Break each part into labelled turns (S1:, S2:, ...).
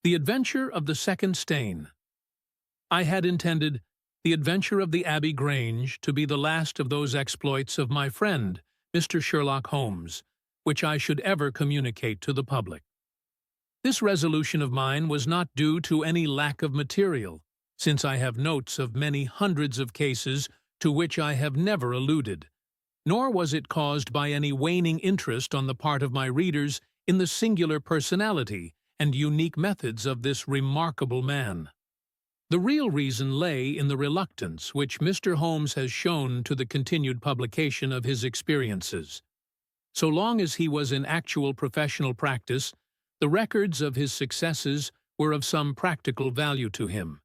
S1: The Adventure of the Second Stain. I had intended The Adventure of the Abbey Grange to be the last of those exploits of my friend, Mr. Sherlock Holmes, which I should ever communicate to the public. This resolution of mine was not due to any lack of material, since I have notes of many hundreds of cases to which I have never alluded, nor was it caused by any waning interest on the part of my readers in the singular personality and unique methods of this remarkable man. The real reason lay in the reluctance which Mr. Holmes has shown to the continued publication of his experiences. So long as he was in actual professional practice, the records of his successes were of some practical value to him.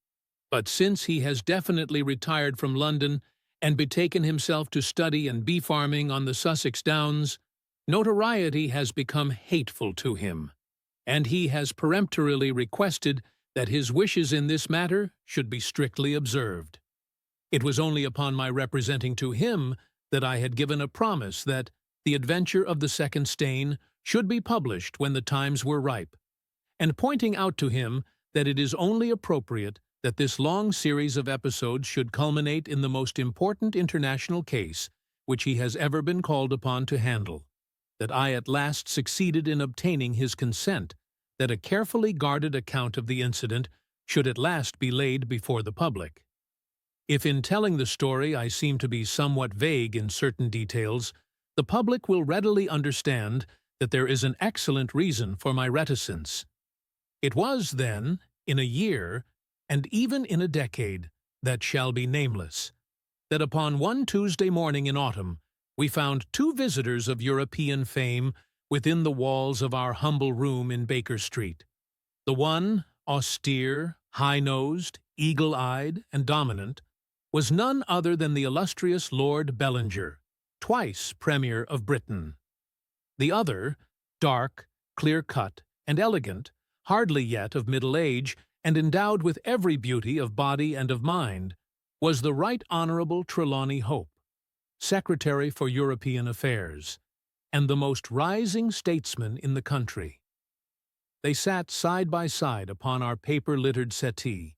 S1: But since he has definitely retired from London and betaken himself to study and bee farming on the Sussex Downs, notoriety has become hateful to him, and he has peremptorily requested that his wishes in this matter should be strictly observed. It was only upon my representing to him that I had given a promise that The Adventure of the Second Stain should be published when the times were ripe, and pointing out to him that it is only appropriate that this long series of episodes should culminate in the most important international case which he has ever been called upon to handle, that I at last succeeded in obtaining his consent that a carefully guarded account of the incident should at last be laid before the public. If in telling the story I seem to be somewhat vague in certain details, the public will readily understand that there is an excellent reason for my reticence. It was, then, in a year, and even in a decade, that shall be nameless, that upon one Tuesday morning in autumn we found two visitors of European fame within the walls of our humble room in Baker Street. The one, austere, high-nosed, eagle-eyed, and dominant, was none other than the illustrious Lord Bellinger, twice Premier of Britain. The other, dark, clear-cut, and elegant, hardly yet of middle age, and endowed with every beauty of body and of mind, was the Right Honourable Trelawney Hope, Secretary for European Affairs, and the most rising statesman in the country. They sat side by side upon our paper-littered settee,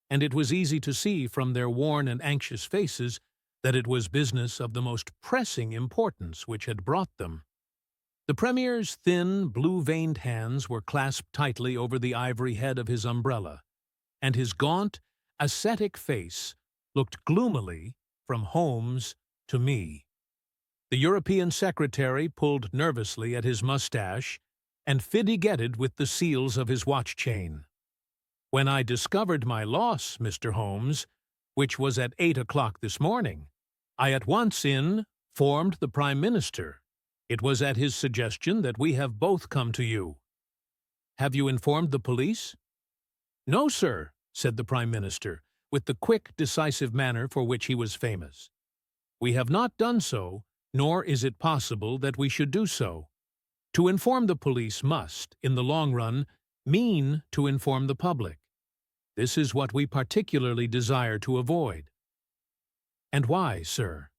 S1: and it was easy to see from their worn and anxious faces that it was business of the most pressing importance which had brought them. The Premier's thin, blue-veined hands were clasped tightly over the ivory head of his umbrella, and his gaunt, ascetic face looked gloomily from Holmes to me. The European Secretary pulled nervously at his mustache and fidgetted with the seals of his watch-chain. When I discovered my loss, Mr. Holmes, which was at 8 o'clock this morning, I at once informed the Prime Minister. It was at his suggestion that we have both come to you. Have you informed the police? No, sir, said the Prime Minister, with the quick, decisive manner for which he was famous. We have not done so, nor is it possible that we should do so. To inform the police must, in the long run, mean to inform the public. This is what we particularly desire to avoid. And why, sir?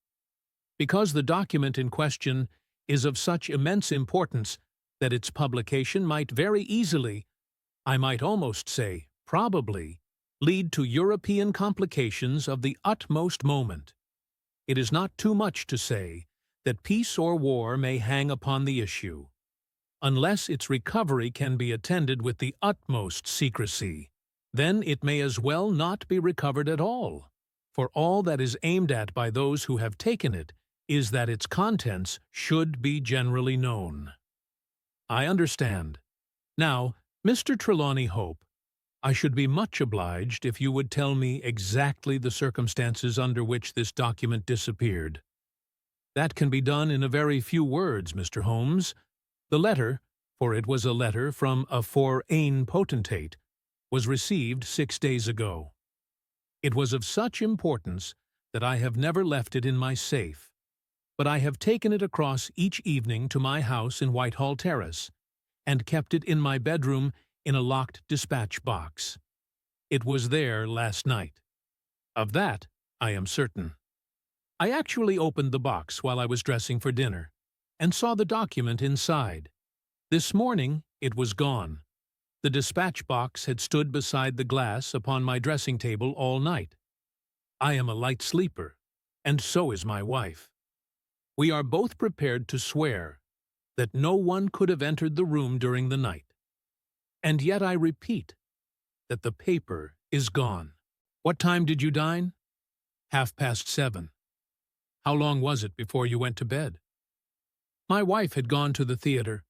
S1: Because the document in question is of such immense importance that its publication might very easily, I might almost say probably, lead to European complications of the utmost moment. It is not too much to say that peace or war may hang upon the issue, unless its recovery can be attended with the utmost secrecy. Then it may as well not be recovered at all, for all that is aimed at by those who have taken it is that its contents should be generally known. I understand. Now, Mr. Trelawney Hope, I should be much obliged if you would tell me exactly the circumstances under which this document disappeared. That can be done in a very few words, Mr. Holmes. The letter, for it was a letter from a foreign potentate, was received 6 days ago. It was of such importance that I have never left it in my safe, but I have taken it across each evening to my house in Whitehall Terrace, and kept it in my bedroom in a locked dispatch box. It was there last night. Of that I am certain. I actually opened the box while I was dressing for dinner, and saw the document inside. This morning it was gone. The dispatch box had stood beside the glass upon my dressing table all night. I am a light sleeper, and so is my wife. We are both prepared to swear that no one could have entered the room during the night. And yet I repeat that the paper is gone. What time did you dine? 7:30. How long was it before you went to bed? My wife had gone to the theater.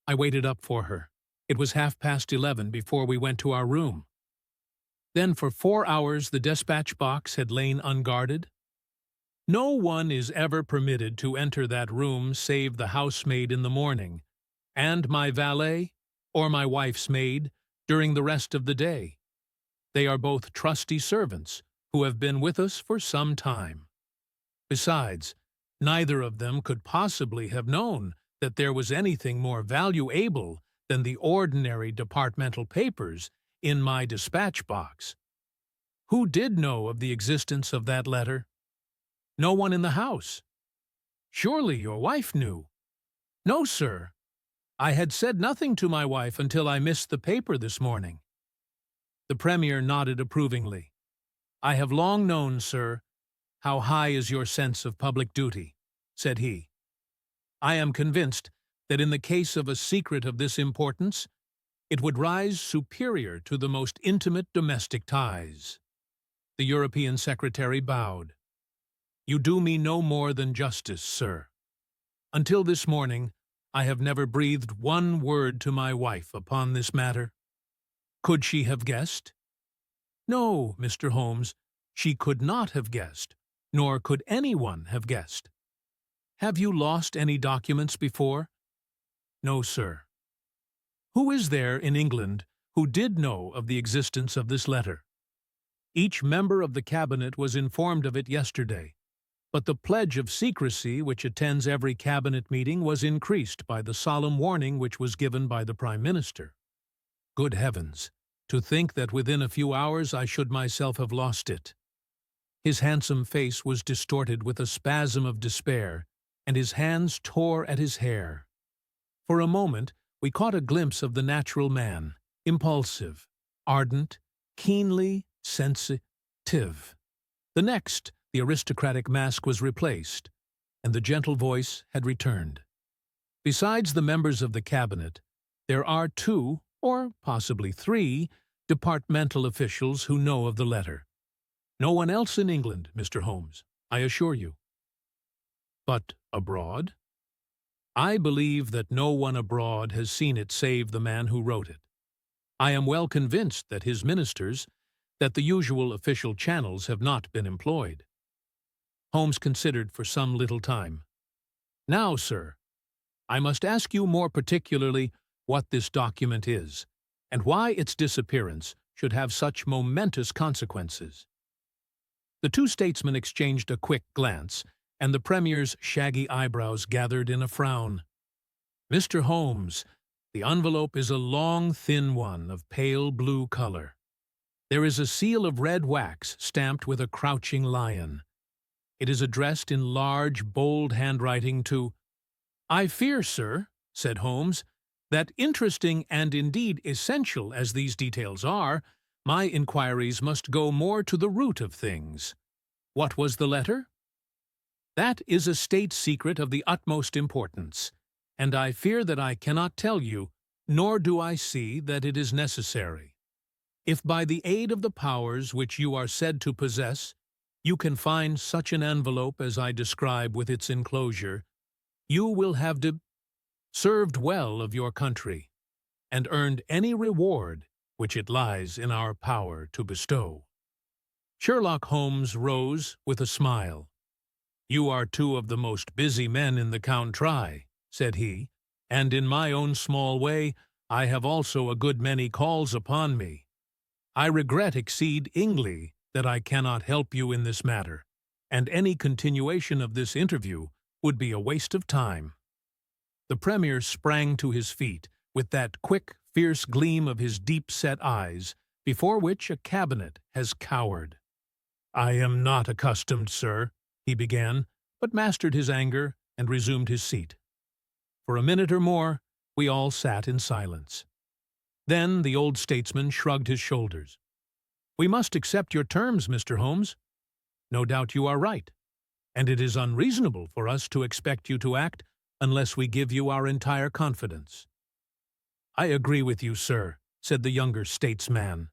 S1: I waited up for her. It was 11:30 before we went to our room. Then for 4 hours the dispatch box had lain unguarded. No one is ever permitted to enter that room save the housemaid in the morning, and my valet, or my wife's maid, during the rest of the day. They are both trusty servants who have been with us for some time. Besides, neither of them could possibly have known that there was anything more valuable than the ordinary departmental papers in my dispatch box. Who did know of the existence of that letter? No one in the house. Surely your wife knew. No, sir. I had said nothing to my wife until I missed the paper this morning. The Premier nodded approvingly. I have long known, sir, how high is your sense of public duty, said he. I am convinced that in the case of a secret of this importance, it would rise superior to the most intimate domestic ties. The European Secretary bowed. You do me no more than justice, sir. Until this morning, I have never breathed one word to my wife upon this matter. Could she have guessed? No, Mr. Holmes, she could not have guessed, nor could anyone have guessed. Have you lost any documents before? No, sir. Who is there in England who did know of the existence of this letter? Each member of the cabinet was informed of it yesterday, but the pledge of secrecy which attends every cabinet meeting was increased by the solemn warning which was given by the Prime Minister. Good heavens, to think that within a few hours I should myself have lost it. His handsome face was distorted with a spasm of despair, and his hands tore at his hair. For a moment, we caught a glimpse of the natural man, impulsive, ardent, keenly sensitive. The next, the aristocratic mask was replaced, and the gentle voice had returned. Besides the members of the cabinet, there are 2, or possibly 3, departmental officials who know of the letter. No one else in England, Mr. Holmes, I assure you. But abroad? I believe that no one abroad has seen it save the man who wrote it. I am well convinced that his ministers, that the usual official channels have not been employed. Holmes considered for some little time. Now, sir, I must ask you more particularly what this document is, and why its disappearance should have such momentous consequences. The two statesmen exchanged a quick glance, and the Premier's shaggy eyebrows gathered in a frown. Mr. Holmes, the envelope is a long, thin one of pale blue color. There is a seal of red wax stamped with a crouching lion. It is addressed in large, bold handwriting to— I fear, sir, said Holmes, that interesting and indeed essential as these details are, my inquiries must go more to the root of things. What was the letter? That is a state secret of the utmost importance, and I fear that I cannot tell you, nor do I see that it is necessary. If by the aid of the powers which you are said to possess, you can find such an envelope as I describe with its enclosure, you will have served well of your country, and earned any reward which it lies in our power to bestow. Sherlock Holmes rose with a smile. You are two of the most busy men in the country, said he, and in my own small way I have also a good many calls upon me. I regret exceedingly that I cannot help you in this matter, and any continuation of this interview would be a waste of time. The Premier sprang to his feet with that quick, fierce gleam of his deep-set eyes, before which a cabinet has cowered. I am not accustomed, sir, he began, but mastered his anger and resumed his seat. For a minute or more, we all sat in silence. Then the old statesman shrugged his shoulders. "We must accept your terms, Mr. Holmes. No doubt you are right, and it is unreasonable for us to expect you to act unless we give you our entire confidence." "I agree with you, sir," said the younger statesman.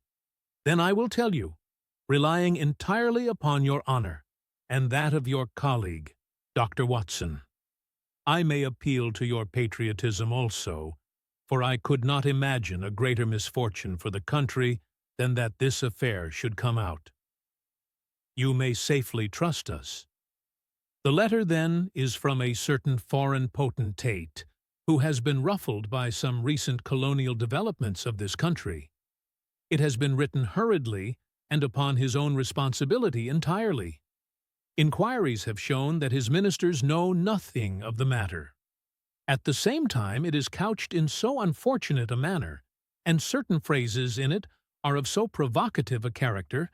S1: "Then I will tell you, relying entirely upon your honor and that of your colleague, Dr. Watson. I may appeal to your patriotism also, for I could not imagine a greater misfortune for the country than that this affair should come out. You may safely trust us. The letter, then, is from a certain foreign potentate who has been ruffled by some recent colonial developments of this country. It has been written hurriedly and upon his own responsibility entirely. Inquiries have shown that his ministers know nothing of the matter. At the same time, it is couched in so unfortunate a manner, and certain phrases in it are of so provocative a character,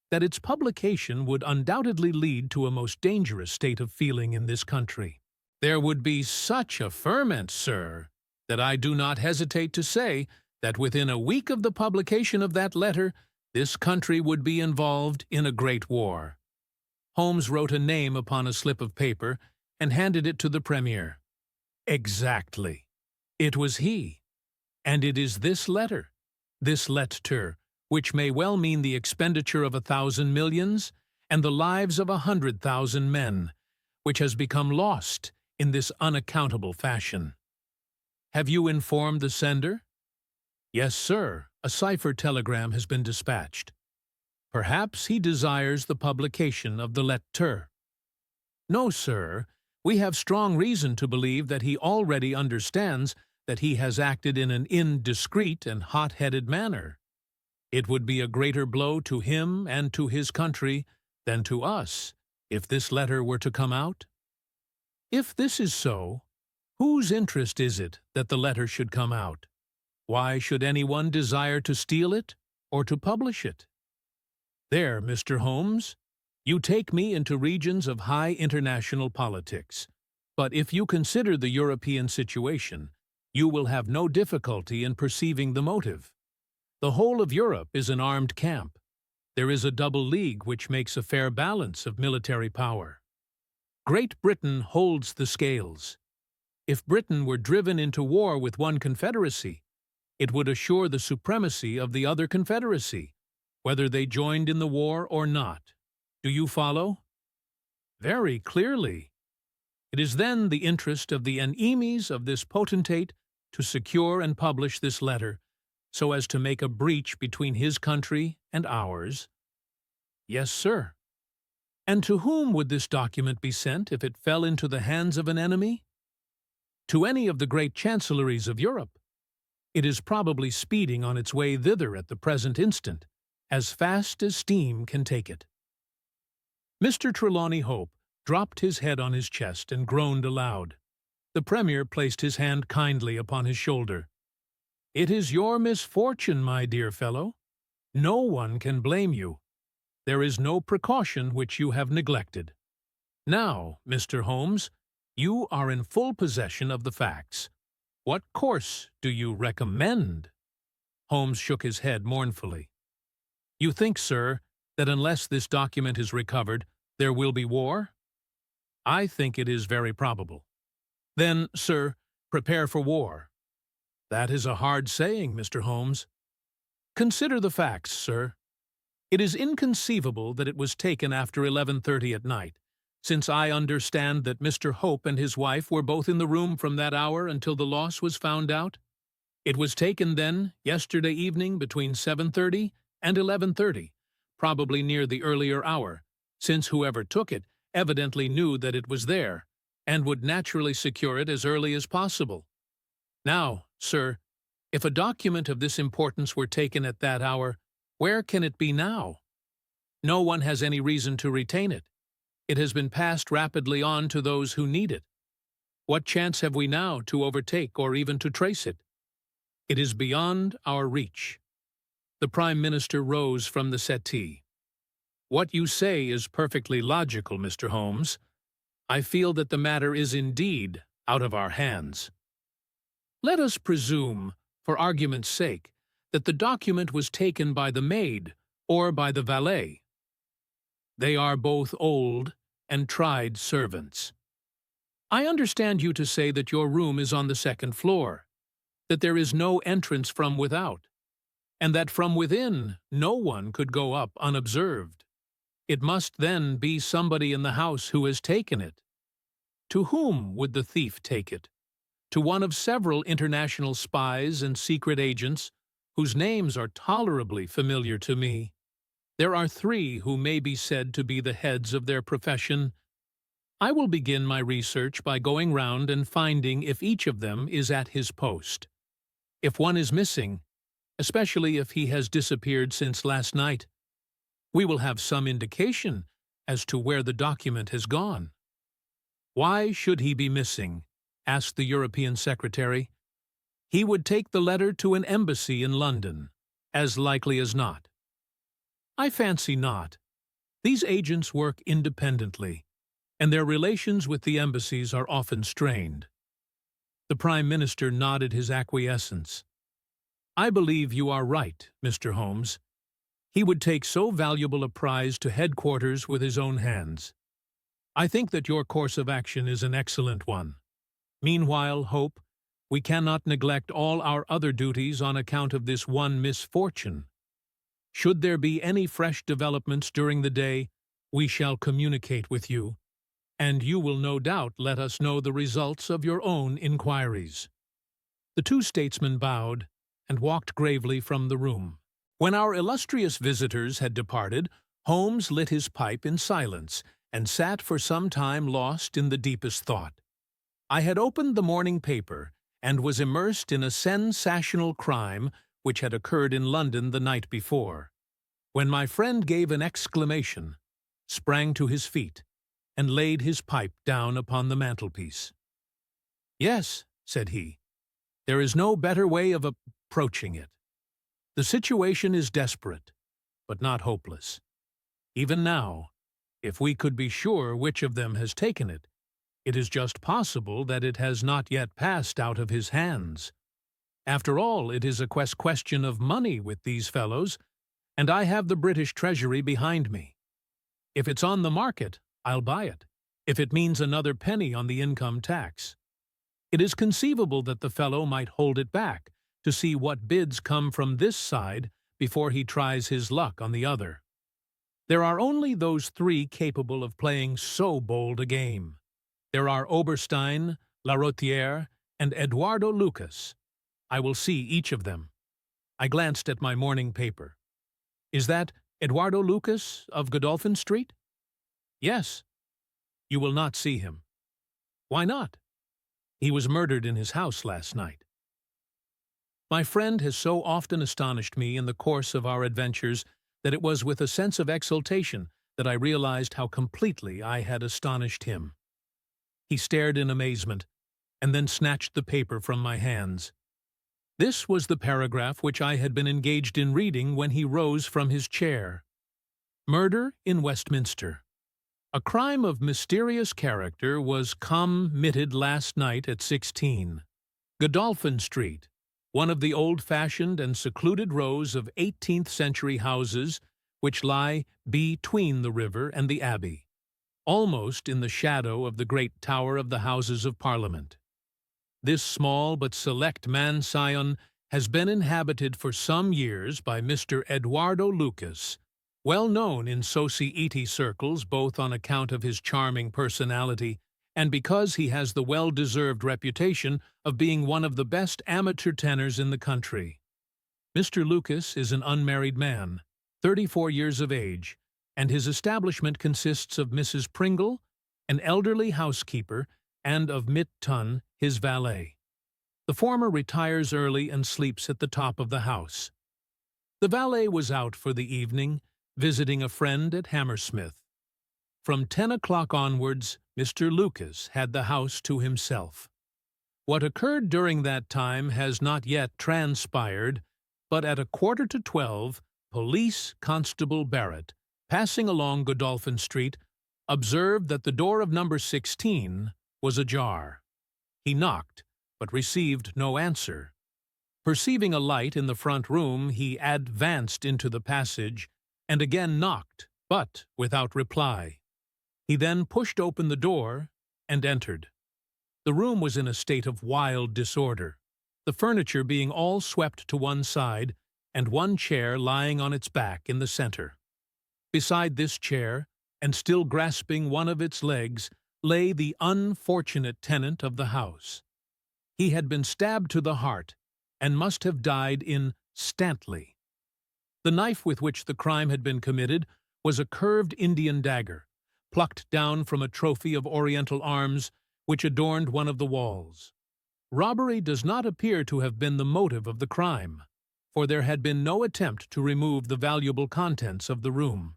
S1: that its publication would undoubtedly lead to a most dangerous state of feeling in this country. There would be such a ferment, sir, that I do not hesitate to say that within a week of the publication of that letter, this country would be involved in a great war." Holmes wrote a name upon a slip of paper and handed it to the Premier. "Exactly. It was he. And it is this letter, this lettre, which may well mean the expenditure of 1,000 millions and the lives of 100,000 men, which has become lost in this unaccountable fashion. Have you informed the sender?" "Yes, sir. A cipher telegram has been dispatched." "Perhaps he desires the publication of the lettre." "No, sir. We have strong reason to believe that he already understands that he has acted in an indiscreet and hot-headed manner. It would be a greater blow to him and to his country than to us if this letter were to come out." "If this is so, whose interest is it that the letter should come out? Why should anyone desire to steal it or to publish it?" "There, Mr. Holmes, you take me into regions of high international politics, but if you consider the European situation, you will have no difficulty in perceiving the motive. The whole of Europe is an armed camp. There is a double league which makes a fair balance of military power. Great Britain holds the scales. If Britain were driven into war with one confederacy, it would assure the supremacy of the other confederacy, whether they joined in the war or not. Do you follow?" "Very clearly. It is then the interest of the enemies of this potentate to secure and publish this letter, so as to make a breach between his country and ours." "Yes, sir." "And to whom would this document be sent if it fell into the hands of an enemy?" "To any of the great chancelleries of Europe. It is probably speeding on its way thither at the present instant, as fast as steam can take it." Mr. Trelawney Hope dropped his head on his chest and groaned aloud. The Premier placed his hand kindly upon his shoulder. "It is your misfortune, my dear fellow. No one can blame you. There is no precaution which you have neglected. Now, Mr. Holmes, you are in full possession of the facts. What course do you recommend?" Holmes shook his head mournfully. "You think, sir, that unless this document is recovered, there will be war?" "I think it is very probable." "Then, sir, prepare for war." "That is a hard saying, Mr. Holmes." "Consider the facts, sir. It is inconceivable that it was taken after 11:30 at night, since I understand that Mr. Hope and his wife were both in the room from that hour until the loss was found out. It was taken, then, yesterday evening between 7:30 and 11:30, probably near the earlier hour, since whoever took it evidently knew that it was there, and would naturally secure it as early as possible. Now, sir, if a document of this importance were taken at that hour, where can it be now? No one has any reason to retain it. It has been passed rapidly on to those who need it. What chance have we now to overtake or even to trace it? It is beyond our reach." The Prime Minister rose from the settee. "What you say is perfectly logical, Mr. Holmes. I feel that the matter is indeed out of our hands. Let us presume, for argument's sake, that the document was taken by the maid or by the valet. They are both old and tried servants. I understand you to say that your room is on the second floor, that there is no entrance from without, and that from within no one could go up unobserved. It must then be somebody in the house who has taken it. To whom would the thief take it? To one of several international spies and secret agents, whose names are tolerably familiar to me. There are 3 who may be said to be the heads of their profession. I will begin my research by going round and finding if each of them is at his post. If one is missing, especially if he has disappeared since last night, we will have some indication as to where the document has gone. Why should he be missing? Asked the European secretary. He would take the letter to an embassy in London, as likely as not. I fancy not. These agents work independently, and their relations with the embassies are often strained. The Prime Minister nodded his acquiescence. I believe you are right, Mr. Holmes. He would take so valuable a prize to headquarters with his own hands. I think that your course of action is an excellent one. Meanwhile, Hope, we cannot neglect all our other duties on account of this one misfortune. Should there be any fresh developments during the day, we shall communicate with you, and you will no doubt let us know the results of your own inquiries. The 2 statesmen bowed and walked gravely from the room. When our illustrious visitors had departed, Holmes lit his pipe in silence and sat for some time lost in the deepest thought. I had opened the morning paper and was immersed in a sensational crime which had occurred in London the night before, when my friend gave an exclamation, sprang to his feet, and laid his pipe down upon the mantelpiece. "Yes," said he, "there is no better way of approaching it. The situation is desperate, but not hopeless. Even now, if we could be sure which of them has taken it, it is just possible that it has not yet passed out of his hands. After all, it is a question of money with these fellows, and I have the British Treasury behind me. If it's on the market, I'll buy it, if it means another penny on the income tax. It is conceivable that the fellow might hold it back to see what bids come from this side before he tries his luck on the other. There are only those 3 capable of playing so bold a game. There are Oberstein, Larothière, and Eduardo Lucas. I will see each of them. I glanced at my morning paper. Is that Eduardo Lucas of Godolphin Street? Yes. You will not see him. Why not? He was murdered in his house last night. My friend has so often astonished me in the course of our adventures that it was with a sense of exultation that I realized how completely I had astonished him. He stared in amazement, and then snatched the paper from my hands. This was the paragraph which I had been engaged in reading when he rose from his chair. Murder in Westminster. A crime of mysterious character was committed last night at 16. Godolphin Street, one of the old-fashioned and secluded rows of 18th-century houses which lie between the river and the Abbey, almost in the shadow of the great tower of the Houses of Parliament. This small but select mansion has been inhabited for some years by Mr. Eduardo Lucas, well known in society circles both on account of his charming personality and because he has the well-deserved reputation of being one of the best amateur tenors in the country. Mr. Lucas is an unmarried man, 34 years of age, and his establishment consists of Mrs. Pringle, an elderly housekeeper, and of Mitt Tunn, his valet. The former retires early and sleeps at the top of the house. The valet was out for the evening, visiting a friend at Hammersmith. From 10 o'clock onwards, Mr. Lucas had the house to himself. What occurred during that time has not yet transpired, but at 11:45, Police Constable Barrett, passing along Godolphin Street, observed that the door of number 16 was ajar. He knocked, but received no answer. Perceiving a light in the front room, he advanced into the passage and again knocked, but without reply. He then pushed open the door and entered. The room was in a state of wild disorder, the furniture being all swept to one side and one chair lying on its back in the center. Beside this chair, and still grasping one of its legs, lay the unfortunate tenant of the house. He had been stabbed to the heart and must have died instantly. The knife with which the crime had been committed was a curved Indian dagger, plucked down from a trophy of Oriental arms which adorned one of the walls. Robbery does not appear to have been the motive of the crime, for there had been no attempt to remove the valuable contents of the room.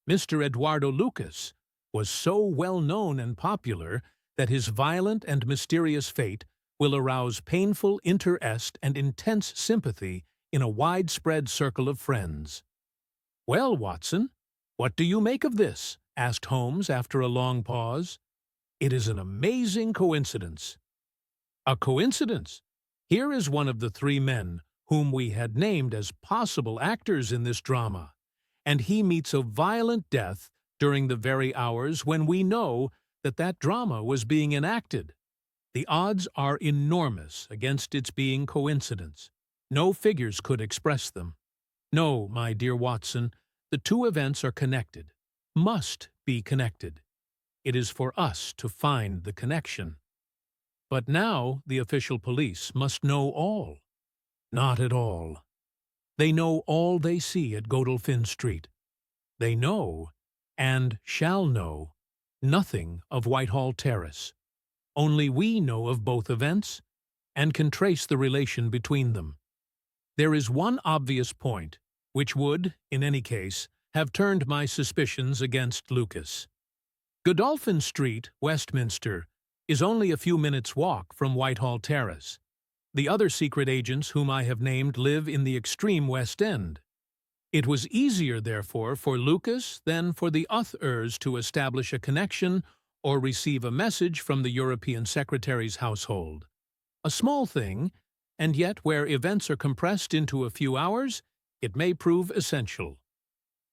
S1: Mr. Eduardo Lucas was so well known and popular that his violent and mysterious fate will arouse painful interest and intense sympathy in a widespread circle of friends. "Well, Watson, what do you make of this?" asked Holmes after a long pause. "It is an amazing coincidence." "A coincidence? Here is one of the three men whom we had named as possible actors in this drama, and he meets a violent death during the very hours when we know that that drama was being enacted. The odds are enormous against its being coincidence. No figures could express them. No, my dear Watson, the two events are connected, must be connected. It is for us to find the connection. But now the official police must know all. Not at all. They know all they see at Godolphin Street. They know, and shall know, nothing of Whitehall Terrace. Only we know of both events, and can trace the relation between them. There is one obvious point, which would, in any case, have turned my suspicions against Lucas. Godolphin Street, Westminster, is only a few minutes' walk from Whitehall Terrace. The other secret agents whom I have named live in the extreme West End. It was easier, therefore, for Lucas than for the others to establish a connection or receive a message from the European secretary's household. A small thing, and yet where events are compressed into a few hours, it may prove essential.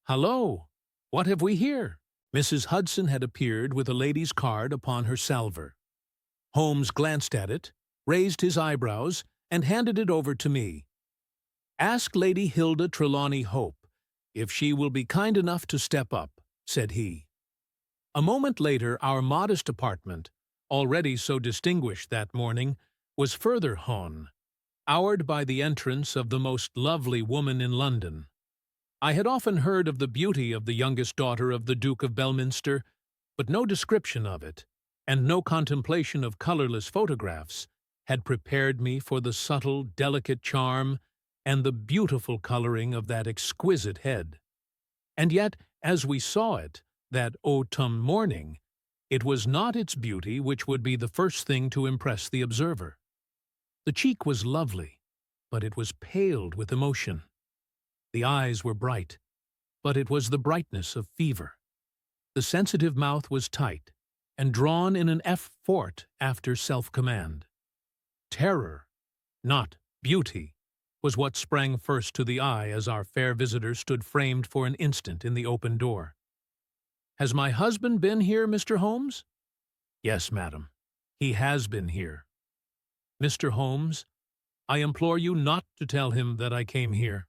S1: "Hallo! What have we here?" Mrs. Hudson had appeared with a lady's card upon her salver. Holmes glanced at it, raised his eyebrows, and handed it over to me. "Ask Lady Hilda Trelawney Hope if she will be kind enough to step up," said he. A moment later our modest apartment, already so distinguished that morning, was further honored by the entrance of the most lovely woman in London. I had often heard of the beauty of the youngest daughter of the Duke of Belminster, but no description of it, and no contemplation of colourless photographs, had prepared me for the subtle, delicate charm and the beautiful colouring of that exquisite head. And yet, as we saw it, that autumn morning, it was not its beauty which would be the first thing to impress the observer. The cheek was lovely, but it was paled with emotion. The eyes were bright, but it was the brightness of fever. The sensitive mouth was tight, and drawn in an effort after self-command. Terror, not beauty, was what sprang first to the eye as our fair visitor stood framed for an instant in the open door. "Has my husband been here, Mr. Holmes?" "Yes, madam. He has been here." "Mr. Holmes, I implore you not to tell him that I came here."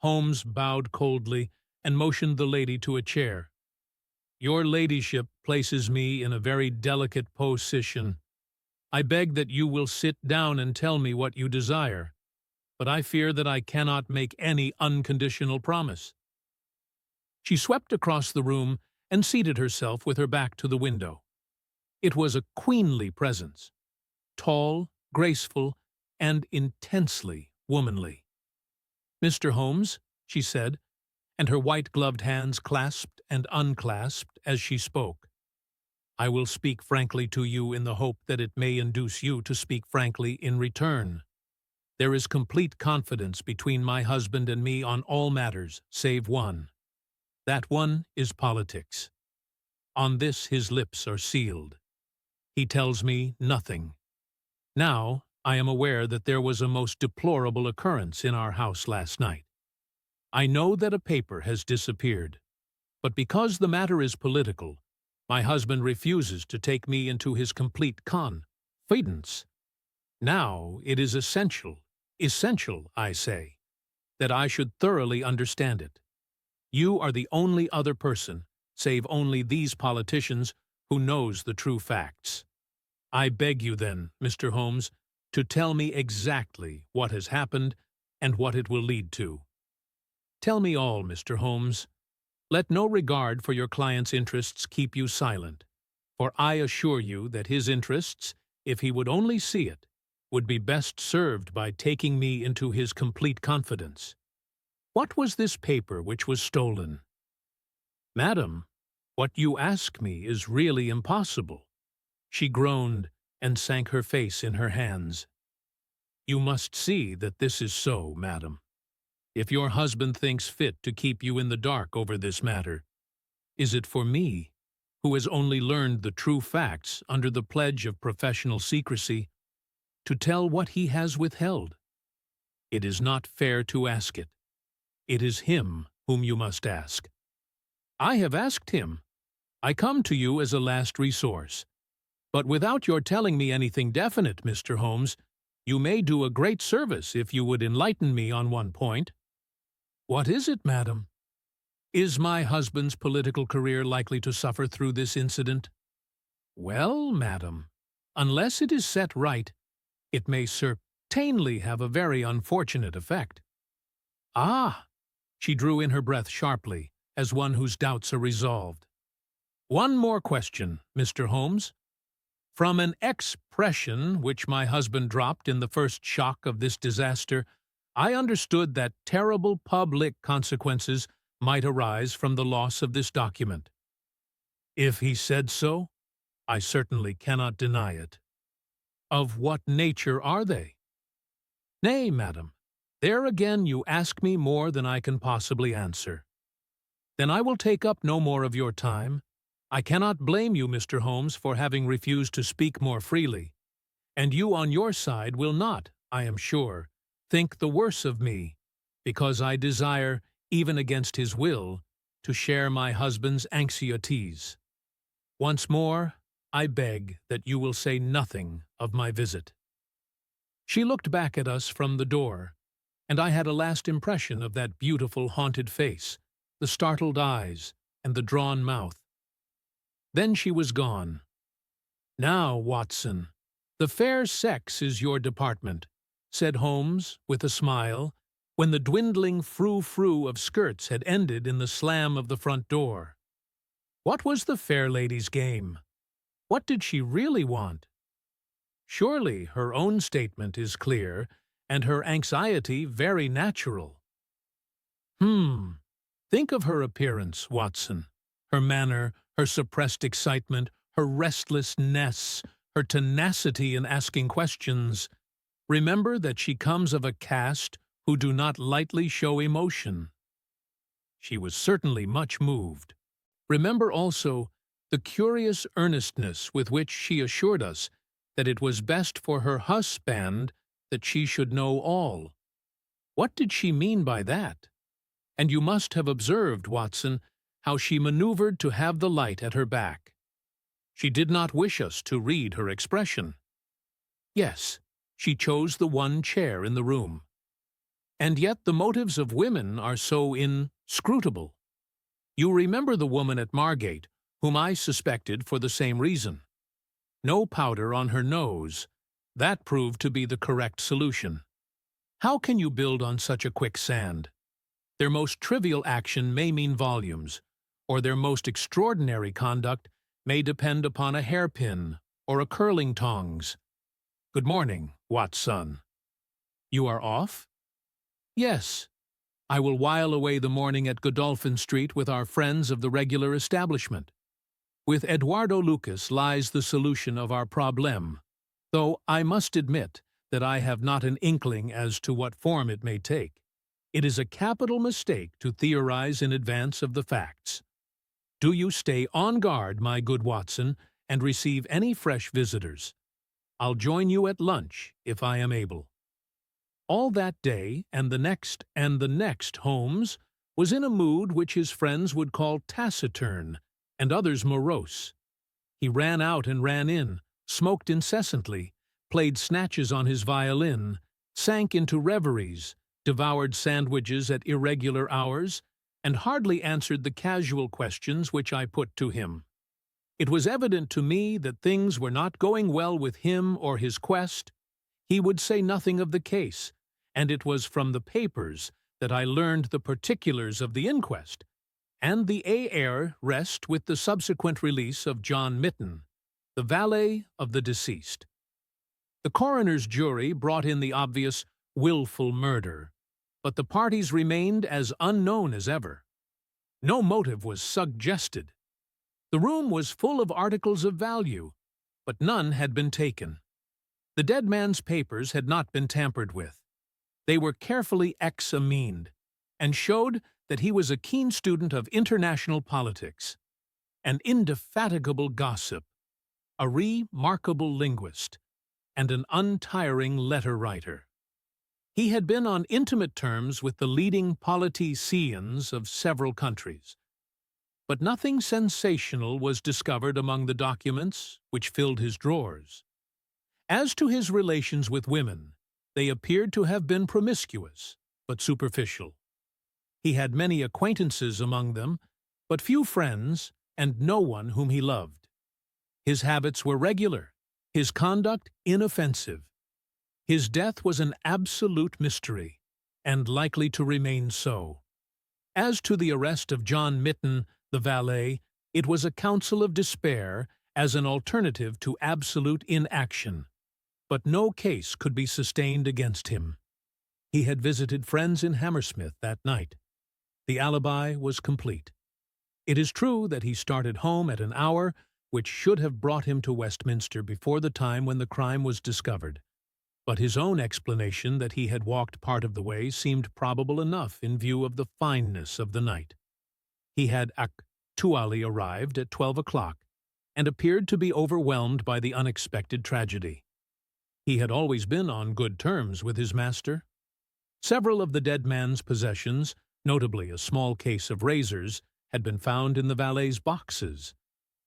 S1: Holmes bowed coldly and motioned the lady to a chair. "Your ladyship places me in a very delicate position. I beg that you will sit down and tell me what you desire, but I fear that I cannot make any unconditional promise." She swept across the room and seated herself with her back to the window. It was a queenly presence, tall, graceful, and intensely womanly. "Mr. Holmes," she said, and her white-gloved hands clasped and unclasped as she spoke, "I will speak frankly to you in the hope that it may induce you to speak frankly in return. There is complete confidence between my husband and me on all matters save one. That one is politics. On this his lips are sealed. He tells me nothing. Now, I am aware that there was a most deplorable occurrence in our house last night. I know that a paper has disappeared, but because the matter is political, my husband refuses to take me into his complete confidence. Now it is essential, I say, that I should thoroughly understand it. You are the only other person, save only these politicians, who knows the true facts. I beg you then, Mr. Holmes, to tell me exactly what has happened and what it will lead to. Tell me all, Mr. Holmes. Let no regard for your client's interests keep you silent, for I assure you that his interests, if he would only see it, would be best served by taking me into his complete confidence. What was this paper which was stolen? Madam, what you ask me is really impossible. She groaned and sank her face in her hands. You must see that this is so, madam. If your husband thinks fit to keep you in the dark over this matter, is it for me, who has only learned the true facts under the pledge of professional secrecy, to tell what he has withheld? It is not fair to ask it. It is him whom you must ask. I have asked him. I come to you as a last resource. But without your telling me anything definite, Mr. Holmes, you may do a great service if you would enlighten me on one point. What is it, madam? Is my husband's political career likely to suffer through this incident? Well, madam, unless it is set right, it may certainly have a very unfortunate effect. Ah! She drew in her breath sharply, as one whose doubts are resolved. One more question, Mr. Holmes. From an expression which my husband dropped in the first shock of this disaster, I understood that terrible public consequences might arise from the loss of this document. If he said so, I certainly cannot deny it. Of what nature are they? Nay, madam, there again you ask me more than I can possibly answer. Then I will take up no more of your time. I cannot blame you, Mr. Holmes, for having refused to speak more freely, and you on your side will not, I am sure, think the worse of me, because I desire, even against his will, to share my husband's anxieties. Once more, I beg that you will say nothing of my visit. She looked back at us from the door, and I had a last impression of that beautiful haunted face, the startled eyes, and the drawn mouth. Then she was gone. Now, Watson, the fair sex is your department, said Holmes with a smile, when the dwindling frou-frou of skirts had ended in the slam of the front door. What was the fair lady's game? What did she really want? Surely her own statement is clear, and her anxiety very natural. Think of her appearance, Watson, her manner, her suppressed excitement, her restlessness, her tenacity in asking questions. Remember that she comes of a caste who do not lightly show emotion. She was certainly much moved. Remember also the curious earnestness with which she assured us that it was best for her husband that she should know all. What did she mean by that? And you must have observed, Watson, how she maneuvered to have the light at her back. She did not wish us to read her expression. Yes, she chose the one chair in the room. And yet the motives of women are so inscrutable. You remember the woman at Margate, whom I suspected for the same reason. No powder on her nose. That proved to be the correct solution. How can you build on such a quicksand? Their most trivial action may mean volumes, or their most extraordinary conduct may depend upon a hairpin or a curling tongs. Good morning, Watson. You are off? Yes. I will while away the morning at Godolphin Street with our friends of the regular establishment. With Eduardo Lucas lies the solution of our problem, though I must admit that I have not an inkling as to what form it may take. It is a capital mistake to theorize in advance of the facts. Do you stay on guard, my good Watson, and receive any fresh visitors. I'll join you at lunch, if I am able." All that day, and the next, Holmes was in a mood which his friends would call taciturn, and others morose. He ran out and ran in, smoked incessantly, played snatches on his violin, sank into reveries, devoured sandwiches at irregular hours, and hardly answered the casual questions which I put to him. It was evident to me that things were not going well with him or his quest. He would say nothing of the case, and it was from the papers that I learned the particulars of the inquest, and the heir rest with the subsequent release of John Mitten, the valet of the deceased. The coroner's jury brought in the obvious willful murder, but the parties remained as unknown as ever. No motive was suggested. The room was full of articles of value, but none had been taken. The dead man's papers had not been tampered with. They were carefully examined, and showed that he was a keen student of international politics, an indefatigable gossip, a remarkable linguist, and an untiring letter-writer. He had been on intimate terms with the leading politicians of several countries, but nothing sensational was discovered among the documents which filled his drawers. As to his relations with women, they appeared to have been promiscuous, but superficial. He had many acquaintances among them, but few friends, and no one whom he loved. His habits were regular, his conduct inoffensive. His death was an absolute mystery, and likely to remain so. As to the arrest of John Mitten, the valet, it was a counsel of despair as an alternative to absolute inaction, but no case could be sustained against him. He had visited friends in Hammersmith that night. The alibi was complete. It is true that he started home at an hour which should have brought him to Westminster before the time when the crime was discovered, but his own explanation that he had walked part of the way seemed probable enough in view of the fineness of the night. He had actually arrived at 12 o'clock, and appeared to be overwhelmed by the unexpected tragedy. He had always been on good terms with his master. Several of the dead man's possessions, notably a small case of razors, had been found in the valet's boxes,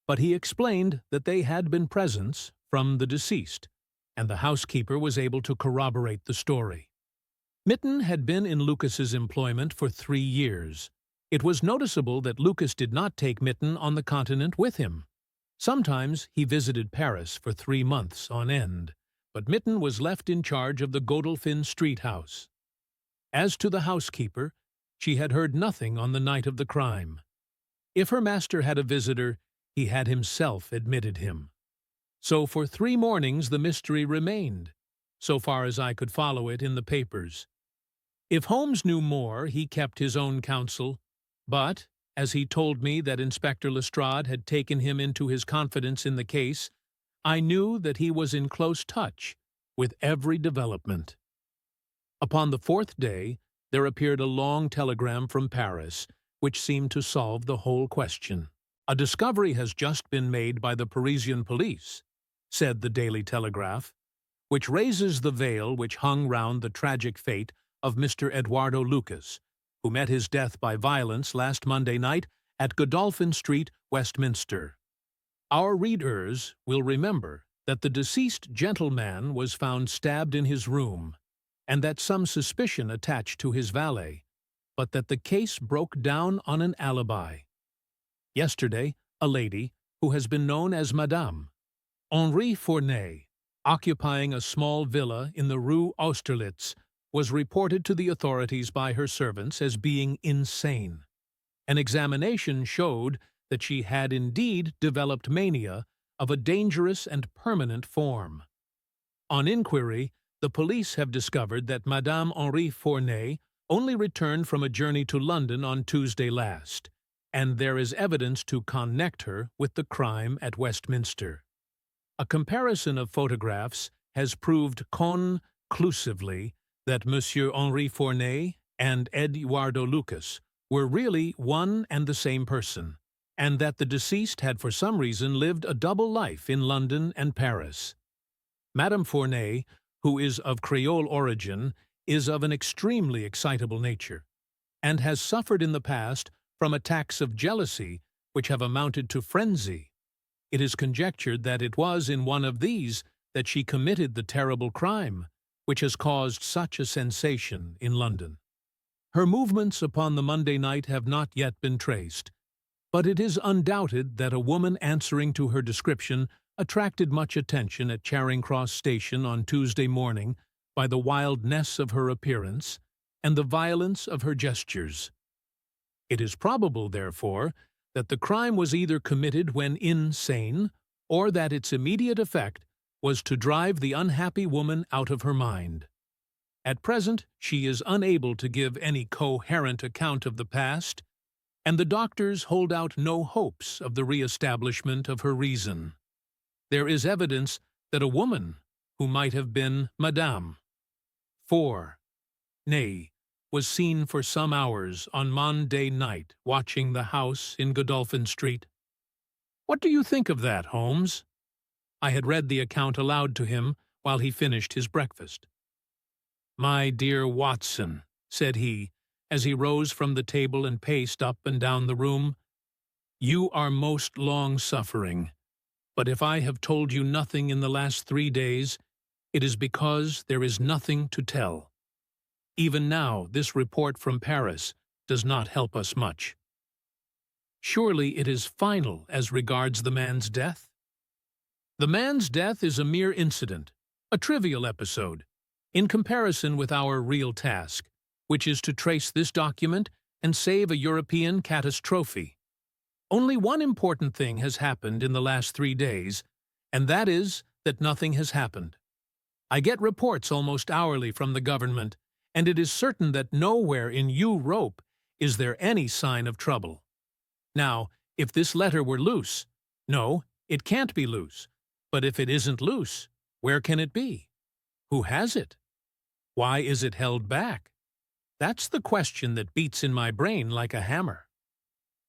S1: but he explained that they had been presents from the deceased, and the housekeeper was able to corroborate the story. Mitten had been in Lucas's employment for 3 years. It was noticeable that Lucas did not take Mitten on the continent with him. Sometimes he visited Paris for 3 months on end, but Mitten was left in charge of the Godolphin Street house. As to the housekeeper, she had heard nothing on the night of the crime. If her master had a visitor, he had himself admitted him. So for 3 mornings the mystery remained, so far as I could follow it in the papers. If Holmes knew more, he kept his own counsel, but, as he told me that Inspector Lestrade had taken him into his confidence in the case, I knew that he was in close touch with every development. Upon the 4th day, there appeared a long telegram from Paris, which seemed to solve the whole question. "A discovery has just been made by the Parisian police," said the Daily Telegraph, "which raises the veil which hung round the tragic fate of Mr. Eduardo Lucas, who met his death by violence last Monday night at Godolphin Street, Westminster. Our readers will remember that the deceased gentleman was found stabbed in his room, and that some suspicion attached to his valet, but that the case broke down on an alibi. Yesterday, a lady, who has been known as Madame Henri Fournay, occupying a small villa in the Rue Austerlitz, was reported to the authorities by her servants as being insane. An examination showed that she had indeed developed mania of a dangerous and permanent form. On inquiry, the police have discovered that Madame Henri Fournay only returned from a journey to London on Tuesday last, and there is evidence to connect her with the crime at Westminster. A comparison of photographs has proved conclusively that Monsieur Henri Fournay and Eduardo Lucas were really one and the same person, and that the deceased had for some reason lived a double life in London and Paris. Madame Fournay, who is of Creole origin, is of an extremely excitable nature, and has suffered in the past from attacks of jealousy which have amounted to frenzy. It is conjectured that it was in one of these that she committed the terrible crime, which has caused such a sensation in London. Her movements upon the Monday night have not yet been traced, but it is undoubted that a woman answering to her description attracted much attention at Charing Cross Station on Tuesday morning by the wildness of her appearance and the violence of her gestures. It is probable, therefore, that the crime was either committed when insane, or that its immediate effect was to drive the unhappy woman out of her mind. At present, she is unable to give any coherent account of the past, and the doctors hold out no hopes of the re-establishment of her reason. There is evidence that a woman, who might have been Madame Fournay, was seen for some hours on Monday night watching the house in Godolphin Street. What do you think of that, Holmes? I had read the account aloud to him while he finished his breakfast. My dear Watson, said he, as he rose from the table and paced up and down the room, you are most long-suffering. But if I have told you nothing in the last 3 days, it is because there is nothing to tell. Even now, this report from Paris does not help us much. Surely it is final as regards the man's death? The man's death is a mere incident, a trivial episode, in comparison with our real task, which is to trace this document and save a European catastrophe. Only one important thing has happened in the last 3 days, and that is that nothing has happened. I get reports almost hourly from the government, and it is certain that nowhere in Europe is there any sign of trouble. Now, if this letter were loose, no, it can't be loose. But if it isn't loose, where can it be? Who has it? Why is it held back? That's the question that beats in my brain like a hammer.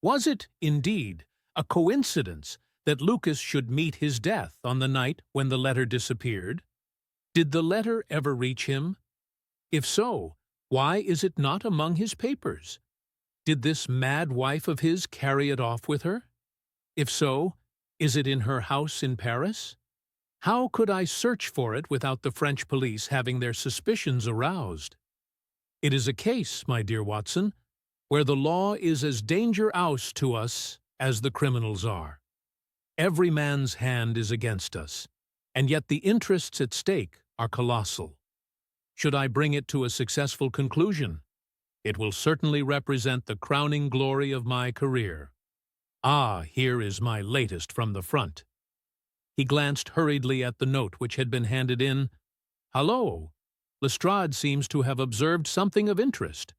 S1: Was it, indeed, a coincidence that Lucas should meet his death on the night when the letter disappeared? Did the letter ever reach him? If so, why is it not among his papers? Did this mad wife of his carry it off with her? If so, is it in her house in Paris? How could I search for it without the French police having their suspicions aroused? It is a case, my dear Watson, where the law is as danger-house to us as the criminals are. Every man's hand is against us, and yet the interests at stake are colossal. Should I bring it to a successful conclusion, it will certainly represent the crowning glory of my career. Ah, here is my latest from the front. He glanced hurriedly at the note which had been handed in. Hallo! Lestrade seems to have observed something of interest.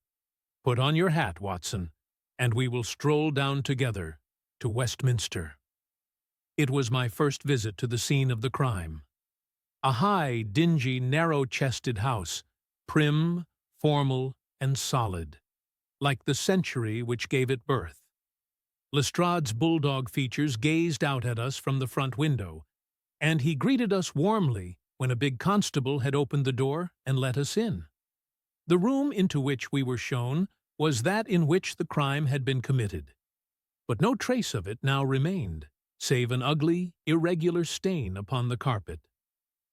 S1: Put on your hat, Watson, and we will stroll down together to Westminster. It was my first visit to the scene of the crime. A high, dingy, narrow-chested house, prim, formal, and solid, like the century which gave it birth. Lestrade's bulldog features gazed out at us from the front window, and he greeted us warmly when a big constable had opened the door and let us in. The room into which we were shown was that in which the crime had been committed, but no trace of it now remained, save an ugly, irregular stain upon the carpet.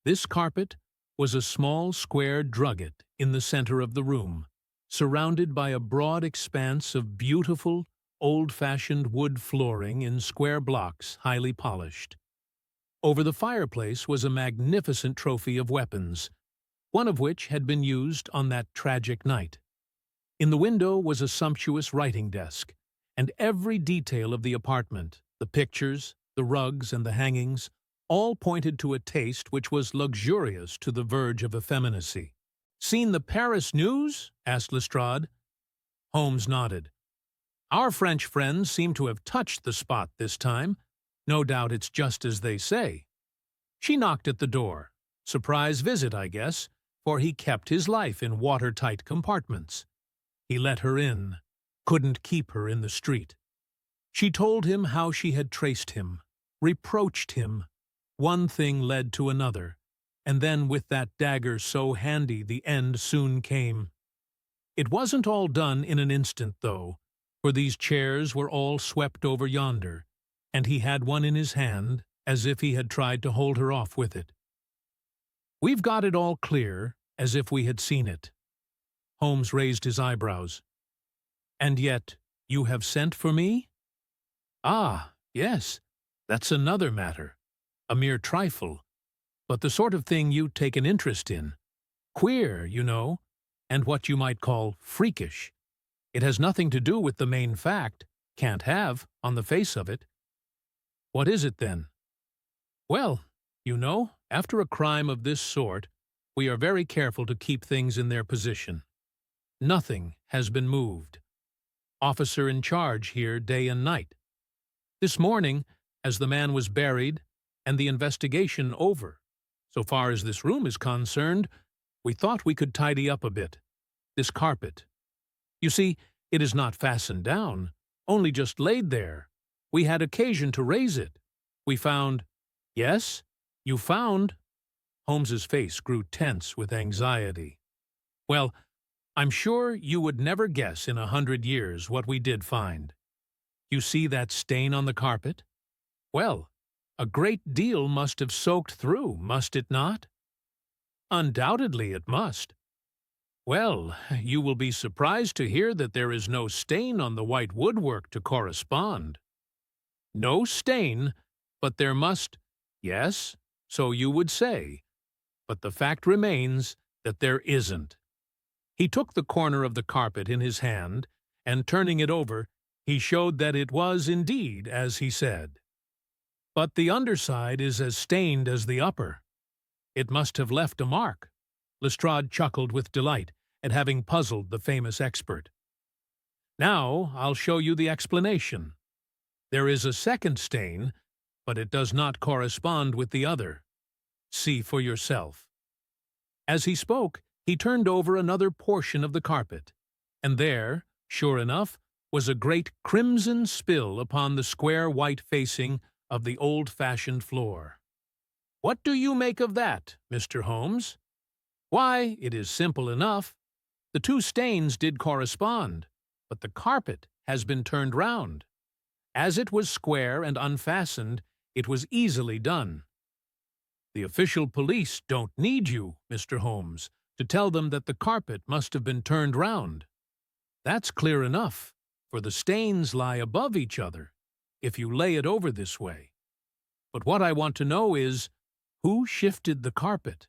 S1: This carpet was a small square drugget in the center of the room, surrounded by a broad expanse of beautiful, old-fashioned wood flooring in square blocks highly polished. Over the fireplace was a magnificent trophy of weapons, one of which had been used on that tragic night. In the window was a sumptuous writing desk, and every detail of the apartment, the pictures, the rugs, and the hangings, all pointed to a taste which was luxurious to the verge of effeminacy. "Seen the Paris news?" asked Lestrade. Holmes nodded. "Our French friends seem to have touched the spot this time. No doubt it's just as they say." She knocked at the door. Surprise visit, I guess, for he kept his life in watertight compartments. He let her in, couldn't keep her in the street. She told him how she had traced him, reproached him. One thing led to another, and then with that dagger so handy the end soon came. It wasn't all done in an instant, though, for these chairs were all swept over yonder, and he had one in his hand, as if he had tried to hold her off with it. We've got it all clear, as if we had seen it. Holmes raised his eyebrows. And yet, you have sent for me? Ah, yes, that's another matter. A mere trifle, but the sort of thing you take an interest in. Queer, you know, and what you might call freakish. It has nothing to do with the main fact. Can't have, on the face of it. What is it, then? Well, you know, after a crime of this sort, we are very careful to keep things in their position. Nothing has been moved. Officer in charge here day and night. This morning, as the man was buried, and the investigation over, so far as this room is concerned, we thought we could tidy up a bit. This carpet. You see, it is not fastened down, only just laid there. We had occasion to raise it. We found— Yes, you found— Holmes's face grew tense with anxiety. Well, I'm sure you would never guess in 100 years what we did find. You see that stain on the carpet? Well, a great deal must have soaked through, must it not? Undoubtedly it must. Well, you will be surprised to hear that there is no stain on the white woodwork to correspond. No stain, but there must— Yes, so you would say. But the fact remains that there isn't. He took the corner of the carpet in his hand, and turning it over, he showed that it was indeed as he said. But the underside is as stained as the upper. It must have left a mark. Lestrade chuckled with delight at having puzzled the famous expert. Now I'll show you the explanation. There is a second stain, but it does not correspond with the other. See for yourself. As he spoke, he turned over another portion of the carpet, and there, sure enough, was a great crimson spill upon the square white facing of the old-fashioned floor. What do you make of that, Mr. Holmes? Why, it is simple enough. The two stains did correspond, but the carpet has been turned round. As it was square and unfastened, it was easily done. The official police don't need you, Mr. Holmes, to tell them that the carpet must have been turned round. That's clear enough, for the stains lie above each other, if you lay it over this way. But what I want to know is, who shifted the carpet,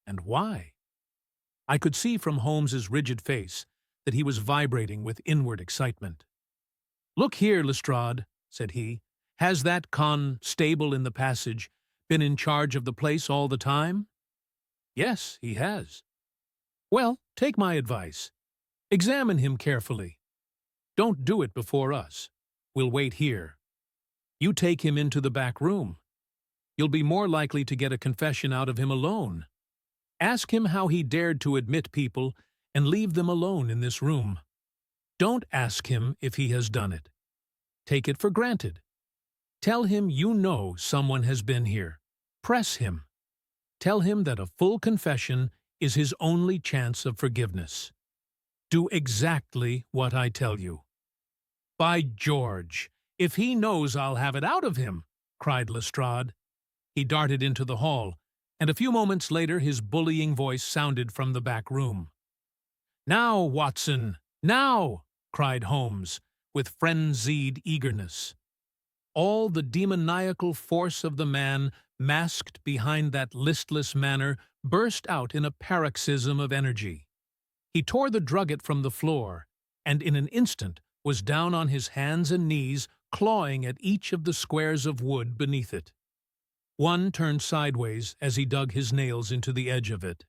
S1: and why? I could see from Holmes's rigid face that he was vibrating with inward excitement. Look here, Lestrade, said he, has that constable in the passage been in charge of the place all the time? Yes, he has. Well, take my advice. Examine him carefully. Don't do it before us. We'll wait here. You take him into the back room. You'll be more likely to get a confession out of him alone. Ask him how he dared to admit people and leave them alone in this room. Don't ask him if he has done it. Take it for granted. Tell him you know someone has been here. Press him. Tell him that a full confession is his only chance of forgiveness. Do exactly what I tell you. By George, if he knows I'll have it out of him, cried Lestrade. He darted into the hall, and a few moments later his bullying voice sounded from the back room. Now, Watson, now, cried Holmes, with frenzied eagerness. All the demoniacal force of the man, masked behind that listless manner, burst out in a paroxysm of energy. He tore the drugget from the floor, and in an instant was down on his hands and knees, clawing at each of the squares of wood beneath it. One turned sideways as he dug his nails into the edge of it.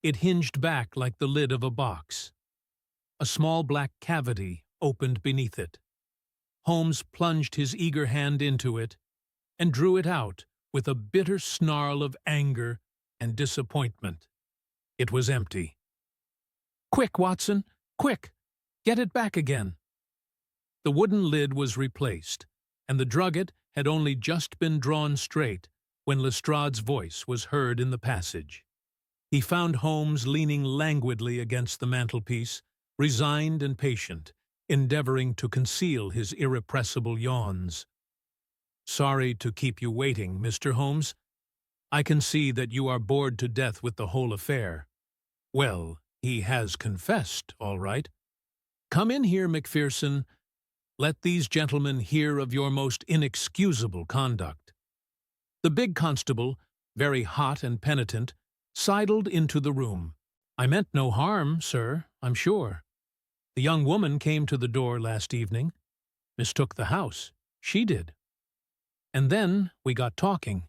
S1: It hinged back like the lid of a box. A small black cavity opened beneath it. Holmes plunged his eager hand into it and drew it out with a bitter snarl of anger and disappointment. It was empty. "Quick, Watson, quick! Get it back again!" The wooden lid was replaced, and the drugget had only just been drawn straight when Lestrade's voice was heard in the passage. He found Holmes leaning languidly against the mantelpiece, resigned and patient, endeavoring to conceal his irrepressible yawns. "Sorry to keep you waiting, Mr. Holmes. I can see that you are bored to death with the whole affair. Well, he has confessed, all right. Come in here, Macpherson. Let these gentlemen hear of your most inexcusable conduct." The big constable, very hot and penitent, sidled into the room. "I meant no harm, sir, I'm sure. The young woman came to the door last evening, mistook the house. She did. And then we got talking.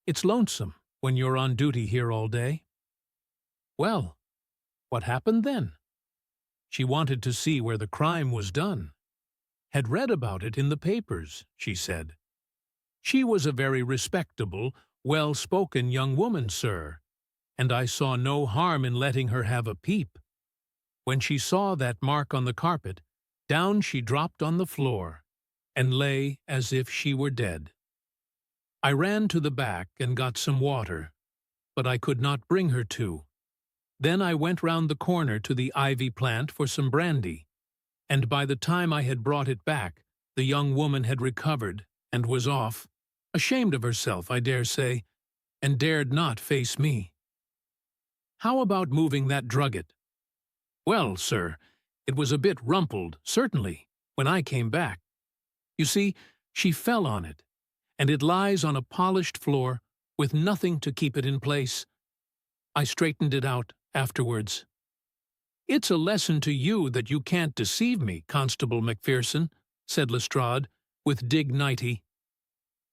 S1: It's lonesome when you're on duty here all day." "Well, what happened then?" "She wanted to see where the crime was done. Had read about it in the papers," she said. "She was a very respectable, well-spoken young woman, sir, and I saw no harm in letting her have a peep. When she saw that mark on the carpet, down she dropped on the floor, and lay as if she were dead. I ran to the back and got some water, but I could not bring her to. Then I went round the corner to the ivy plant for some brandy, and by the time I had brought it back, the young woman had recovered and was off, ashamed of herself, I dare say, and dared not face me." "How about moving that drugget?" "Well, sir, it was a bit rumpled, certainly, when I came back. You see, she fell on it, and it lies on a polished floor with nothing to keep it in place. I straightened it out afterwards." "It's a lesson to you that you can't deceive me, Constable Macpherson," said Lestrade, with dignity.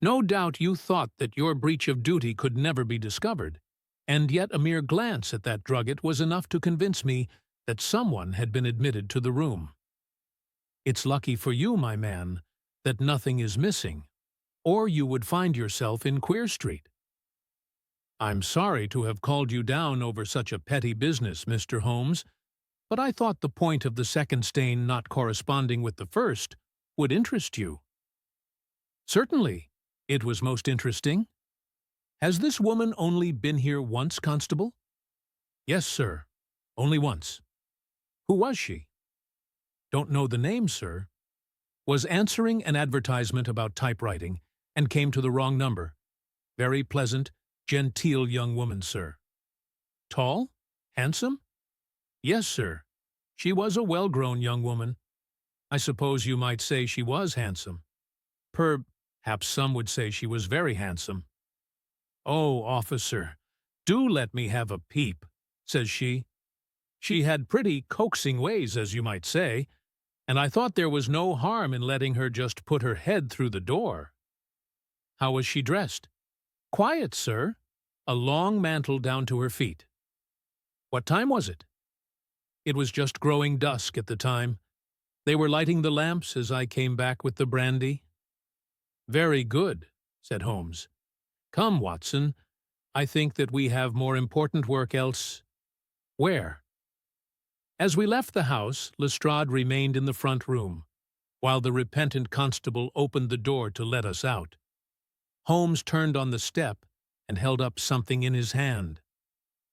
S1: "No doubt you thought that your breach of duty could never be discovered, and yet a mere glance at that drugget was enough to convince me that someone had been admitted to the room. It's lucky for you, my man, that nothing is missing, or you would find yourself in Queer Street." "I'm sorry to have called you down over such a petty business, Mr. Holmes, but I thought the point of the second stain not corresponding with the first would interest you." "Certainly, it was most interesting. Has this woman only been here once, Constable?" "Yes, sir, only once." "Who was she?" "Don't know the name, sir. Was answering an advertisement about typewriting, and came to the wrong number. Very pleasant, genteel young woman, sir." "Tall? Handsome?" "Yes, sir. She was a well-grown young woman. I suppose you might say she was handsome. Perhaps some would say she was very handsome." "Oh, officer, do let me have a peep," says she. "She had pretty coaxing ways, as you might say, and I thought there was no harm in letting her just put her head through the door." "How was she dressed?" "Quiet, sir. A long mantle down to her feet." "What time was it?" "It was just growing dusk at the time. They were lighting the lamps as I came back with the brandy." "Very good," said Holmes. "Come, Watson, I think that we have more important work else. Where?" As we left the house, Lestrade remained in the front room, while the repentant constable opened the door to let us out. Holmes turned on the step and held up something in his hand.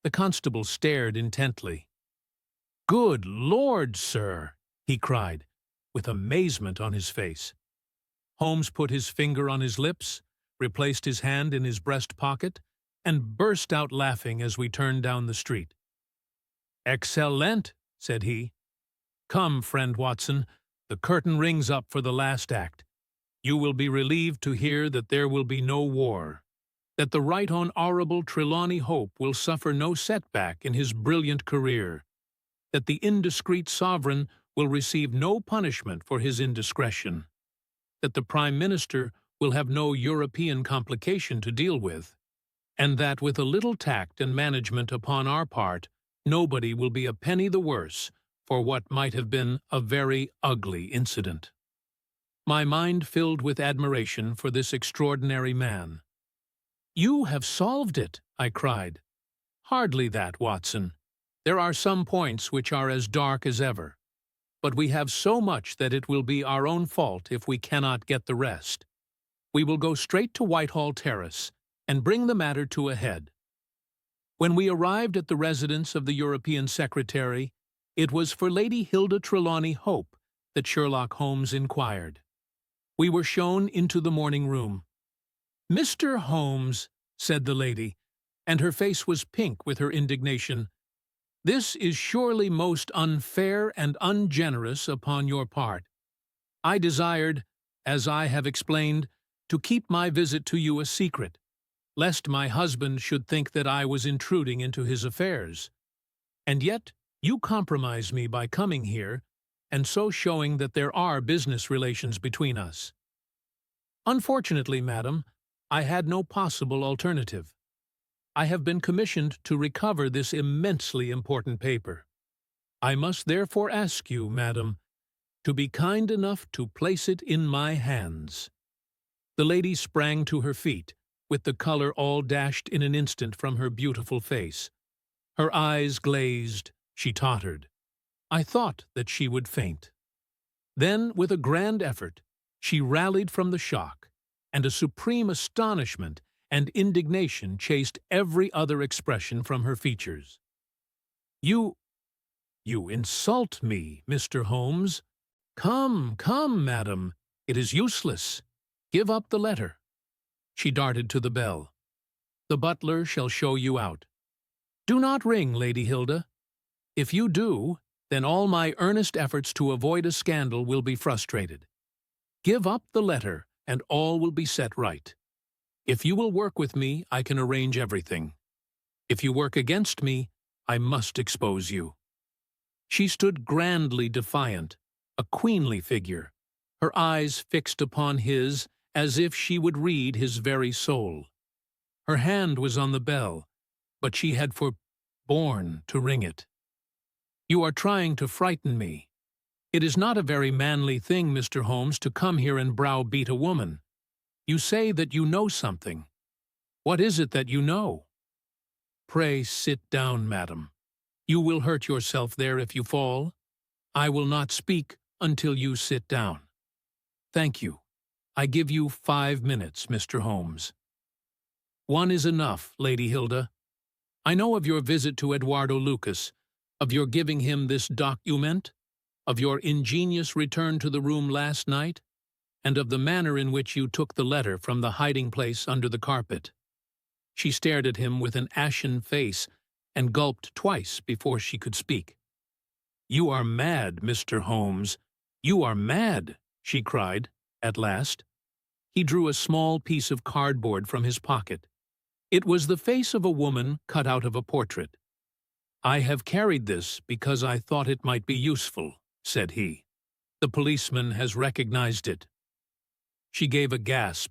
S1: The constable stared intently. "Good Lord, sir!" he cried, with amazement on his face. Holmes put his finger on his lips, replaced his hand in his breast pocket, and burst out laughing as we turned down the street. "Excellent," said he. "Come, friend Watson, the curtain rings up for the last act. You will be relieved to hear that there will be no war, that the Right Honourable Trelawney Hope will suffer no setback in his brilliant career, that the indiscreet sovereign will receive no punishment for his indiscretion, that the Prime Minister will have no European complication to deal with, and that with a little tact and management upon our part, nobody will be a penny the worse for what might have been a very ugly incident." My mind filled with admiration for this extraordinary man. "You have solved it," I cried. "Hardly that, Watson. There are some points which are as dark as ever, but we have so much that it will be our own fault if we cannot get the rest. We will go straight to Whitehall Terrace, and bring the matter to a head. When we arrived at the residence of the European Secretary, it was for Lady Hilda Trelawney Hope that Sherlock Holmes inquired. We were shown into the morning room. "Mr. Holmes," said the lady, and her face was pink with her indignation, "this is surely most unfair and ungenerous upon your part. I desired, as I have explained, to keep my visit to you a secret, lest my husband should think that I was intruding into his affairs. And yet you compromise me by coming here, and so showing that there are business relations between us. Unfortunately, madam, I had no possible alternative. I have been commissioned to recover this immensely important paper. I must therefore ask you, madam, to be kind enough to place it in my hands." The lady sprang to her feet, with the color all dashed in an instant from her beautiful face. Her eyes glazed, she tottered. I thought that she would faint. Then, with a grand effort, she rallied from the shock, and a supreme astonishment and indignation chased every other expression from her features. You insult me, Mr. Holmes. Come, come, madam, it is useless. Give up the letter." She darted to the bell. "The butler shall show you out. Do not ring, Lady Hilda. If you do, then all my earnest efforts to avoid a scandal will be frustrated. Give up the letter, and all will be set right. If you will work with me, I can arrange everything. If you work against me, I must expose you." She stood grandly defiant, a queenly figure, her eyes fixed upon his as if she would read his very soul. Her hand was on the bell, but she had forborne to ring it. "You are trying to frighten me. It is not a very manly thing, Mr. Holmes, to come here and browbeat a woman. You say that you know something. What is it that you know?" "Pray sit down, madam. You will hurt yourself there if you fall. I will not speak until you sit down." "Thank you. I give you 5 minutes, Mr. Holmes." "One is enough, Lady Hilda. I know of your visit to Eduardo Lucas, of your giving him this document, of your ingenious return to the room last night, and of the manner in which you took the letter from the hiding-place under the carpet." She stared at him with an ashen face and gulped twice before she could speak. "You are mad, Mr. Holmes. You are mad," she cried, at last. He drew a small piece of cardboard from his pocket. It was the face of a woman cut out of a portrait. "I have carried this because I thought it might be useful," said he. "The policeman has recognized it." She gave a gasp,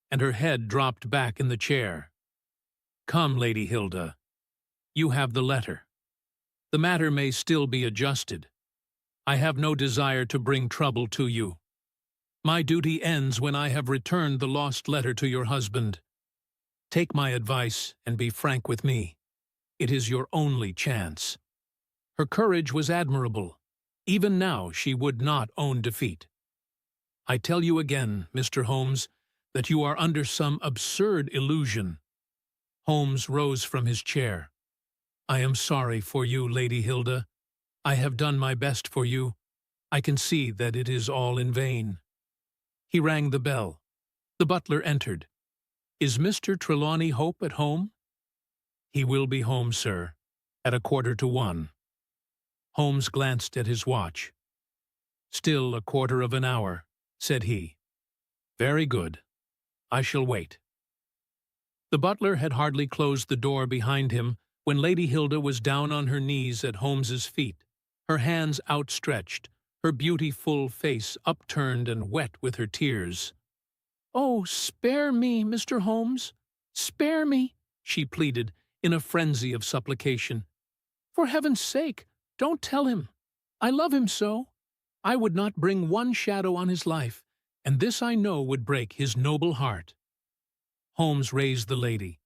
S1: and her head dropped back in the chair. "Come, Lady Hilda. You have the letter. The matter may still be adjusted. I have no desire to bring trouble to you. My duty ends when I have returned the lost letter to your husband. Take my advice and be frank with me. It is your only chance." Her courage was admirable. Even now she would not own defeat. "I tell you again, Mr. Holmes, that you are under some absurd illusion." Holmes rose from his chair. "I am sorry for you, Lady Hilda. I have done my best for you. I can see that it is all in vain." He rang the bell. The butler entered. "Is Mr. Trelawney Hope at home?" "He will be home, sir, at 1:45. Holmes glanced at his watch. "Still 1/4 of an hour," said he. "Very good. I shall wait." The butler had hardly closed the door behind him when Lady Hilda was down on her knees at Holmes's feet, her hands outstretched, her beautiful face upturned and wet with her tears. "Oh, spare me, Mr. Holmes! Spare me!" she pleaded, in a frenzy of supplication. "For heaven's sake, don't tell him. I love him so. I would not bring one shadow on his life, and this I know would break his noble heart." Holmes raised the lady.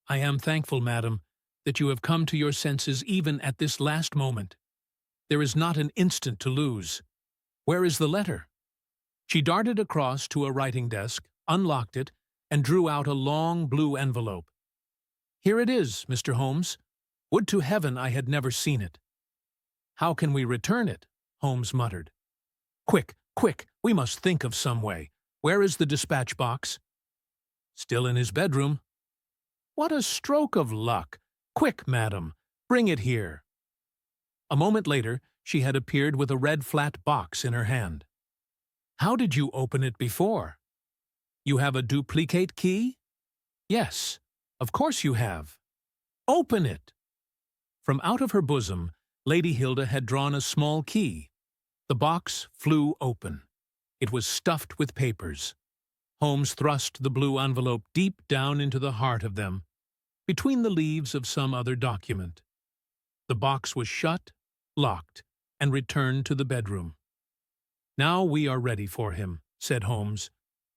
S1: "I am thankful, madam, that you have come to your senses even at this last moment. There is not an instant to lose. Where is the letter?" She darted across to a writing desk, unlocked it, and drew out a long blue envelope. "Here it is, Mr. Holmes. Would to heaven I had never seen it." "How can we return it?" Holmes muttered. "Quick, quick, we must think of some way. Where is the dispatch box?" "Still in his bedroom." "What a stroke of luck! Quick, madam, bring it here." A moment later, she had appeared with a red flat box in her hand. "How did you open it before?" "You have a duplicate key?" "Yes, of course you have." "Open it!" From out of her bosom, Lady Hilda had drawn a small key. The box flew open. It was stuffed with papers. Holmes thrust the blue envelope deep down into the heart of them, between the leaves of some other document. The box was shut, locked, and returned to the bedroom. "Now we are ready for him," said Holmes.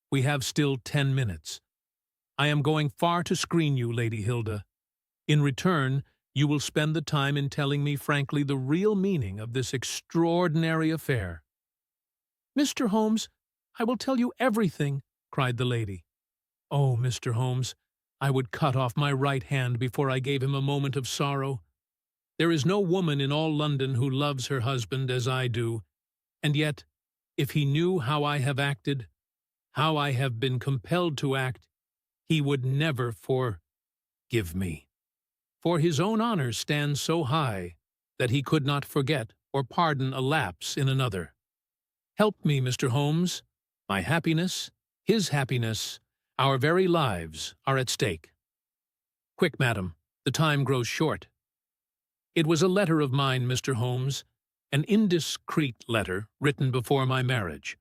S1: "We have still 10 minutes. I am going far to screen you, Lady Hilda. In return, you will spend the time in telling me frankly the real meaning of this extraordinary affair." "Mr. Holmes, I will tell you everything," cried the lady. "Oh, Mr. Holmes, I would cut off my right hand before I gave him a moment of sorrow. There is no woman in all London who loves her husband as I do, and yet, if he knew how I have acted, how I have been compelled to act, he would never forgive me. For his own honor stands so high that he could not forget or pardon a lapse in another. Help me, Mr. Holmes. My happiness, his happiness, our very lives are at stake. Quick, madam, the time grows short." "It was a letter of mine, Mr. Holmes, an indiscreet letter written before my marriage.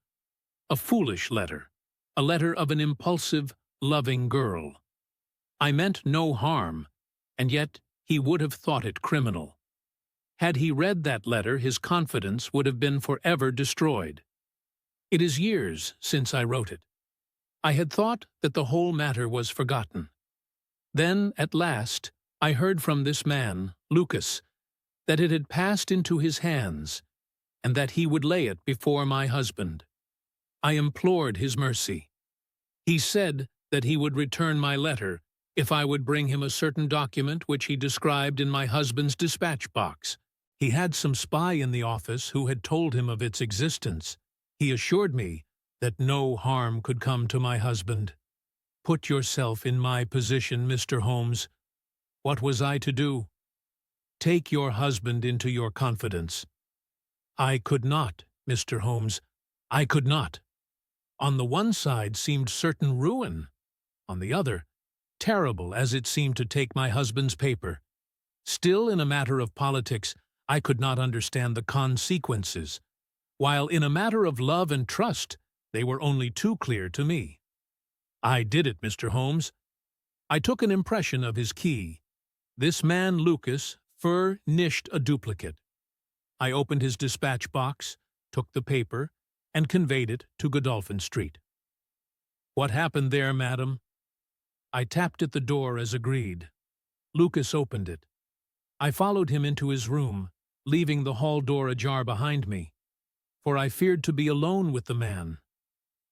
S1: A foolish letter, a letter of an impulsive, loving girl. I meant no harm, and yet he would have thought it criminal. Had he read that letter, his confidence would have been forever destroyed. It is years since I wrote it. I had thought that the whole matter was forgotten. Then, at last, I heard from this man, Lucas, that it had passed into his hands, and that he would lay it before my husband. I implored his mercy. He said that he would return my letter if I would bring him a certain document which he described in my husband's dispatch box. He had some spy in the office who had told him of its existence. He assured me that no harm could come to my husband. Put yourself in my position, Mr. Holmes. What was I to do? Take your husband into your confidence. I could not, Mr. Holmes. I could not. On the one side seemed certain ruin. On the other, terrible as it seemed to take my husband's paper. Still, in a matter of politics, I could not understand the consequences, while in a matter of love and trust, they were only too clear to me. I did it, Mr. Holmes. I took an impression of his key. This man, Lucas, furnished a duplicate. I opened his dispatch box, took the paper, and conveyed it to Godolphin Street. What happened there, madam? I tapped at the door as agreed. Lucas opened it. I followed him into his room, leaving the hall door ajar behind me, for I feared to be alone with the man.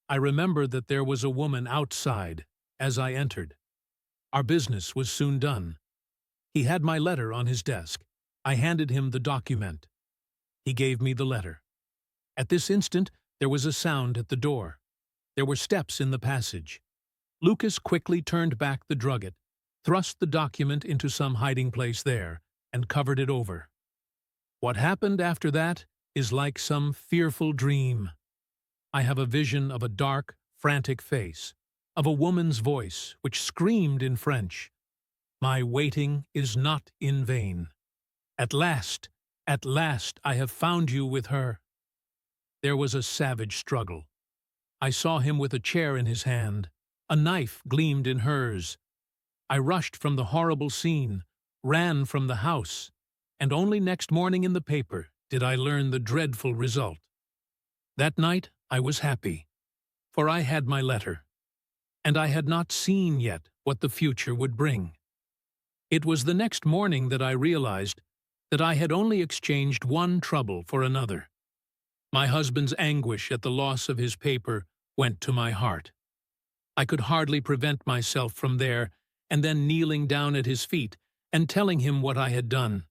S1: I remember that there was a woman outside as I entered. Our business was soon done. He had my letter on his desk. I handed him the document. He gave me the letter. At this instant, there was a sound at the door. There were steps in the passage. Lucas quickly turned back the drugget, thrust the document into some hiding place there, and covered it over. What happened after that is like some fearful dream. I have a vision of a dark, frantic face, of a woman's voice which screamed in French, "My waiting is not in vain. At last, I have found you with her." There was a savage struggle. I saw him with a chair in his hand. A knife gleamed in hers. I rushed from the horrible scene, ran from the house, and only next morning in the paper did I learn the dreadful result. That night I was happy, for I had my letter, and I had not seen yet what the future would bring. It was the next morning that I realized that I had only exchanged one trouble for another. My husband's anguish at the loss of his paper went to my heart. I could hardly prevent myself from there, and then kneeling down at his feet and telling him what I had done.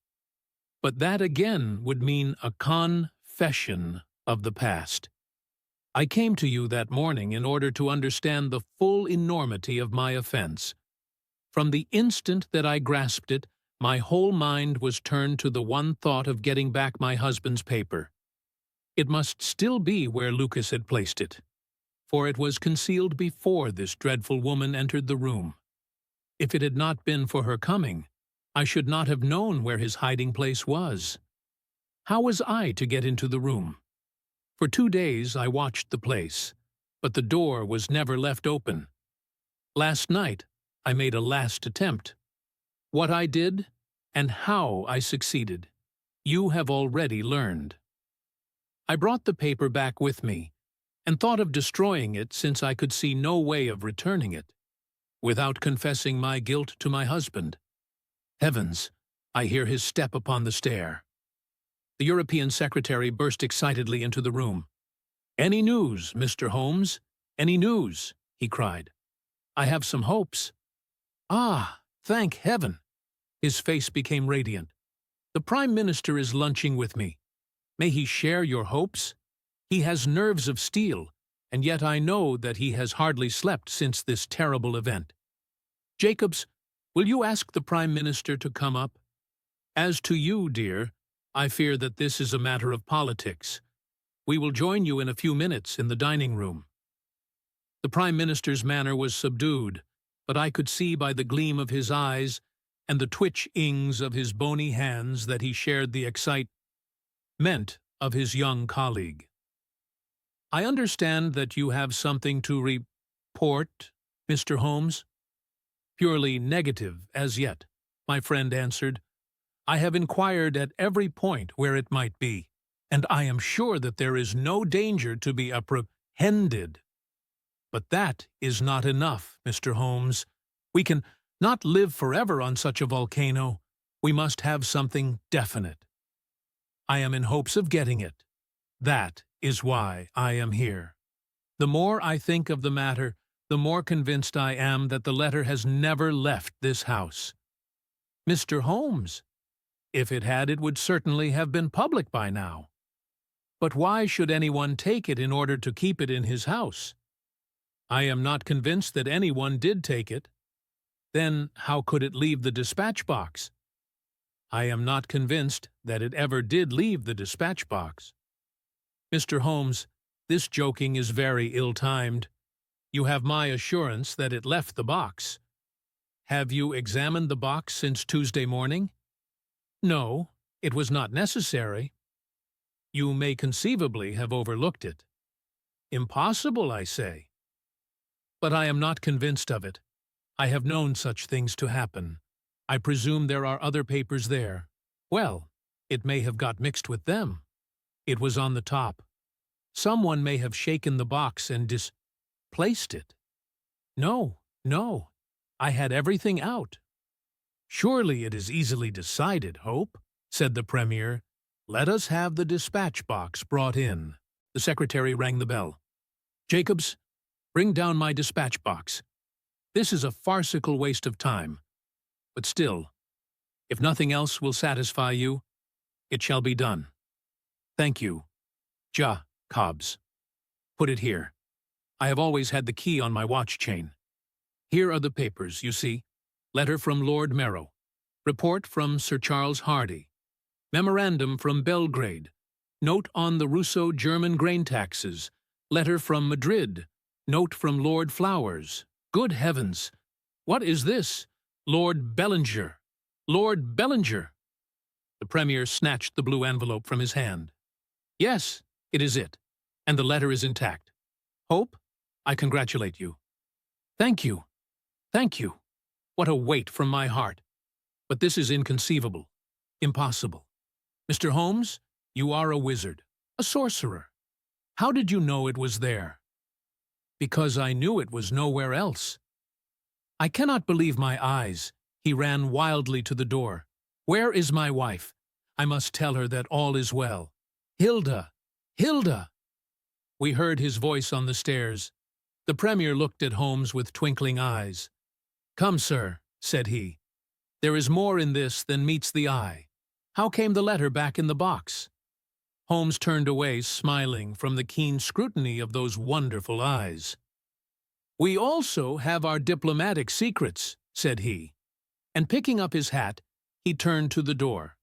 S1: But that again would mean a confession of the past. I came to you that morning in order to understand the full enormity of my offense. From the instant that I grasped it, my whole mind was turned to the one thought of getting back my husband's paper. It must still be where Lucas had placed it, for it was concealed before this dreadful woman entered the room. If it had not been for her coming, I should not have known where his hiding place was. How was I to get into the room? For 2 days I watched the place, but the door was never left open. Last night I made a last attempt. What I did, and how I succeeded, you have already learned. I brought the paper back with me, and thought of destroying it since I could see no way of returning it, without confessing my guilt to my husband. Heavens, I hear his step upon the stair. The European secretary burst excitedly into the room. "Any news, Mr. Holmes? Any news?" he cried. "I have some hopes." "Ah, thank heaven!" His face became radiant. "The Prime Minister is lunching with me. May he share your hopes? He has nerves of steel, and yet I know that he has hardly slept since this terrible event. Jacobs, will you ask the Prime Minister to come up? As to you, dear, I fear that this is a matter of politics. We will join you in a few minutes in the dining room." The Prime Minister's manner was subdued, but I could see by the gleam of his eyes and the twitch-ings of his bony hands that he shared the excitement of his young colleague. "I understand that you have something to report, Mr. Holmes?" "Purely negative, as yet," my friend answered. "I have inquired at every point where it might be, and I am sure that there is no danger to be apprehended. But that is not enough, Mr. Holmes. We can not live forever on such a volcano. We must have something definite. I am in hopes of getting it. That is why I am here. The more I think of the matter, the more convinced I am that the letter has never left this house." "Mr. Holmes, if it had, it would certainly have been public by now. But why should anyone take it in order to keep it in his house? I am not convinced that anyone did take it. Then how could it leave the dispatch box? I am not convinced that it ever did leave the dispatch box. Mr. Holmes, this joking is very ill-timed. You have my assurance that it left the box. Have you examined the box since Tuesday morning?" "No, it was not necessary." "You may conceivably have overlooked it." "Impossible, I say." "But I am not convinced of it. I have known such things to happen. I presume there are other papers there. Well, it may have got mixed with them. It was on the top. Someone may have shaken the box and displaced it." "No, no. I had everything out." "Surely it is easily decided, Hope," said the Premier. "Let us have the dispatch box brought in." The secretary rang the bell. "Jacobs, bring down my dispatch box. This is a farcical waste of time. But still, if nothing else will satisfy you, it shall be done. Thank you. Cobbs. Put it here. I have always had the key on my watch chain. Here are the papers, you see. Letter from Lord Merrow. Report from Sir Charles Hardy. Memorandum from Belgrade. Note on the Russo-German grain taxes. Letter from Madrid. Note from Lord Flowers. Good heavens! What is this? Lord Bellinger! Lord Bellinger! The Premier snatched the blue envelope from his hand. "Yes, it is it, and the letter is intact. Hope, I congratulate you." "Thank you. Thank you. What a weight from my heart. But this is inconceivable. Impossible. Mr. Holmes, you are a wizard, a sorcerer. How did you know it was there?" "Because I knew it was nowhere else." "I cannot believe my eyes." He ran wildly to the door. "Where is my wife? I must tell her that all is well. Hilda! Hilda!" We heard his voice on the stairs. The Premier looked at Holmes with twinkling eyes. "Come, sir," said he. "There is more in this than meets the eye. How came the letter back in the box?" Holmes turned away, smiling from the keen scrutiny of those wonderful eyes. "We also have our diplomatic secrets," said he, and picking up his hat, he turned to the door.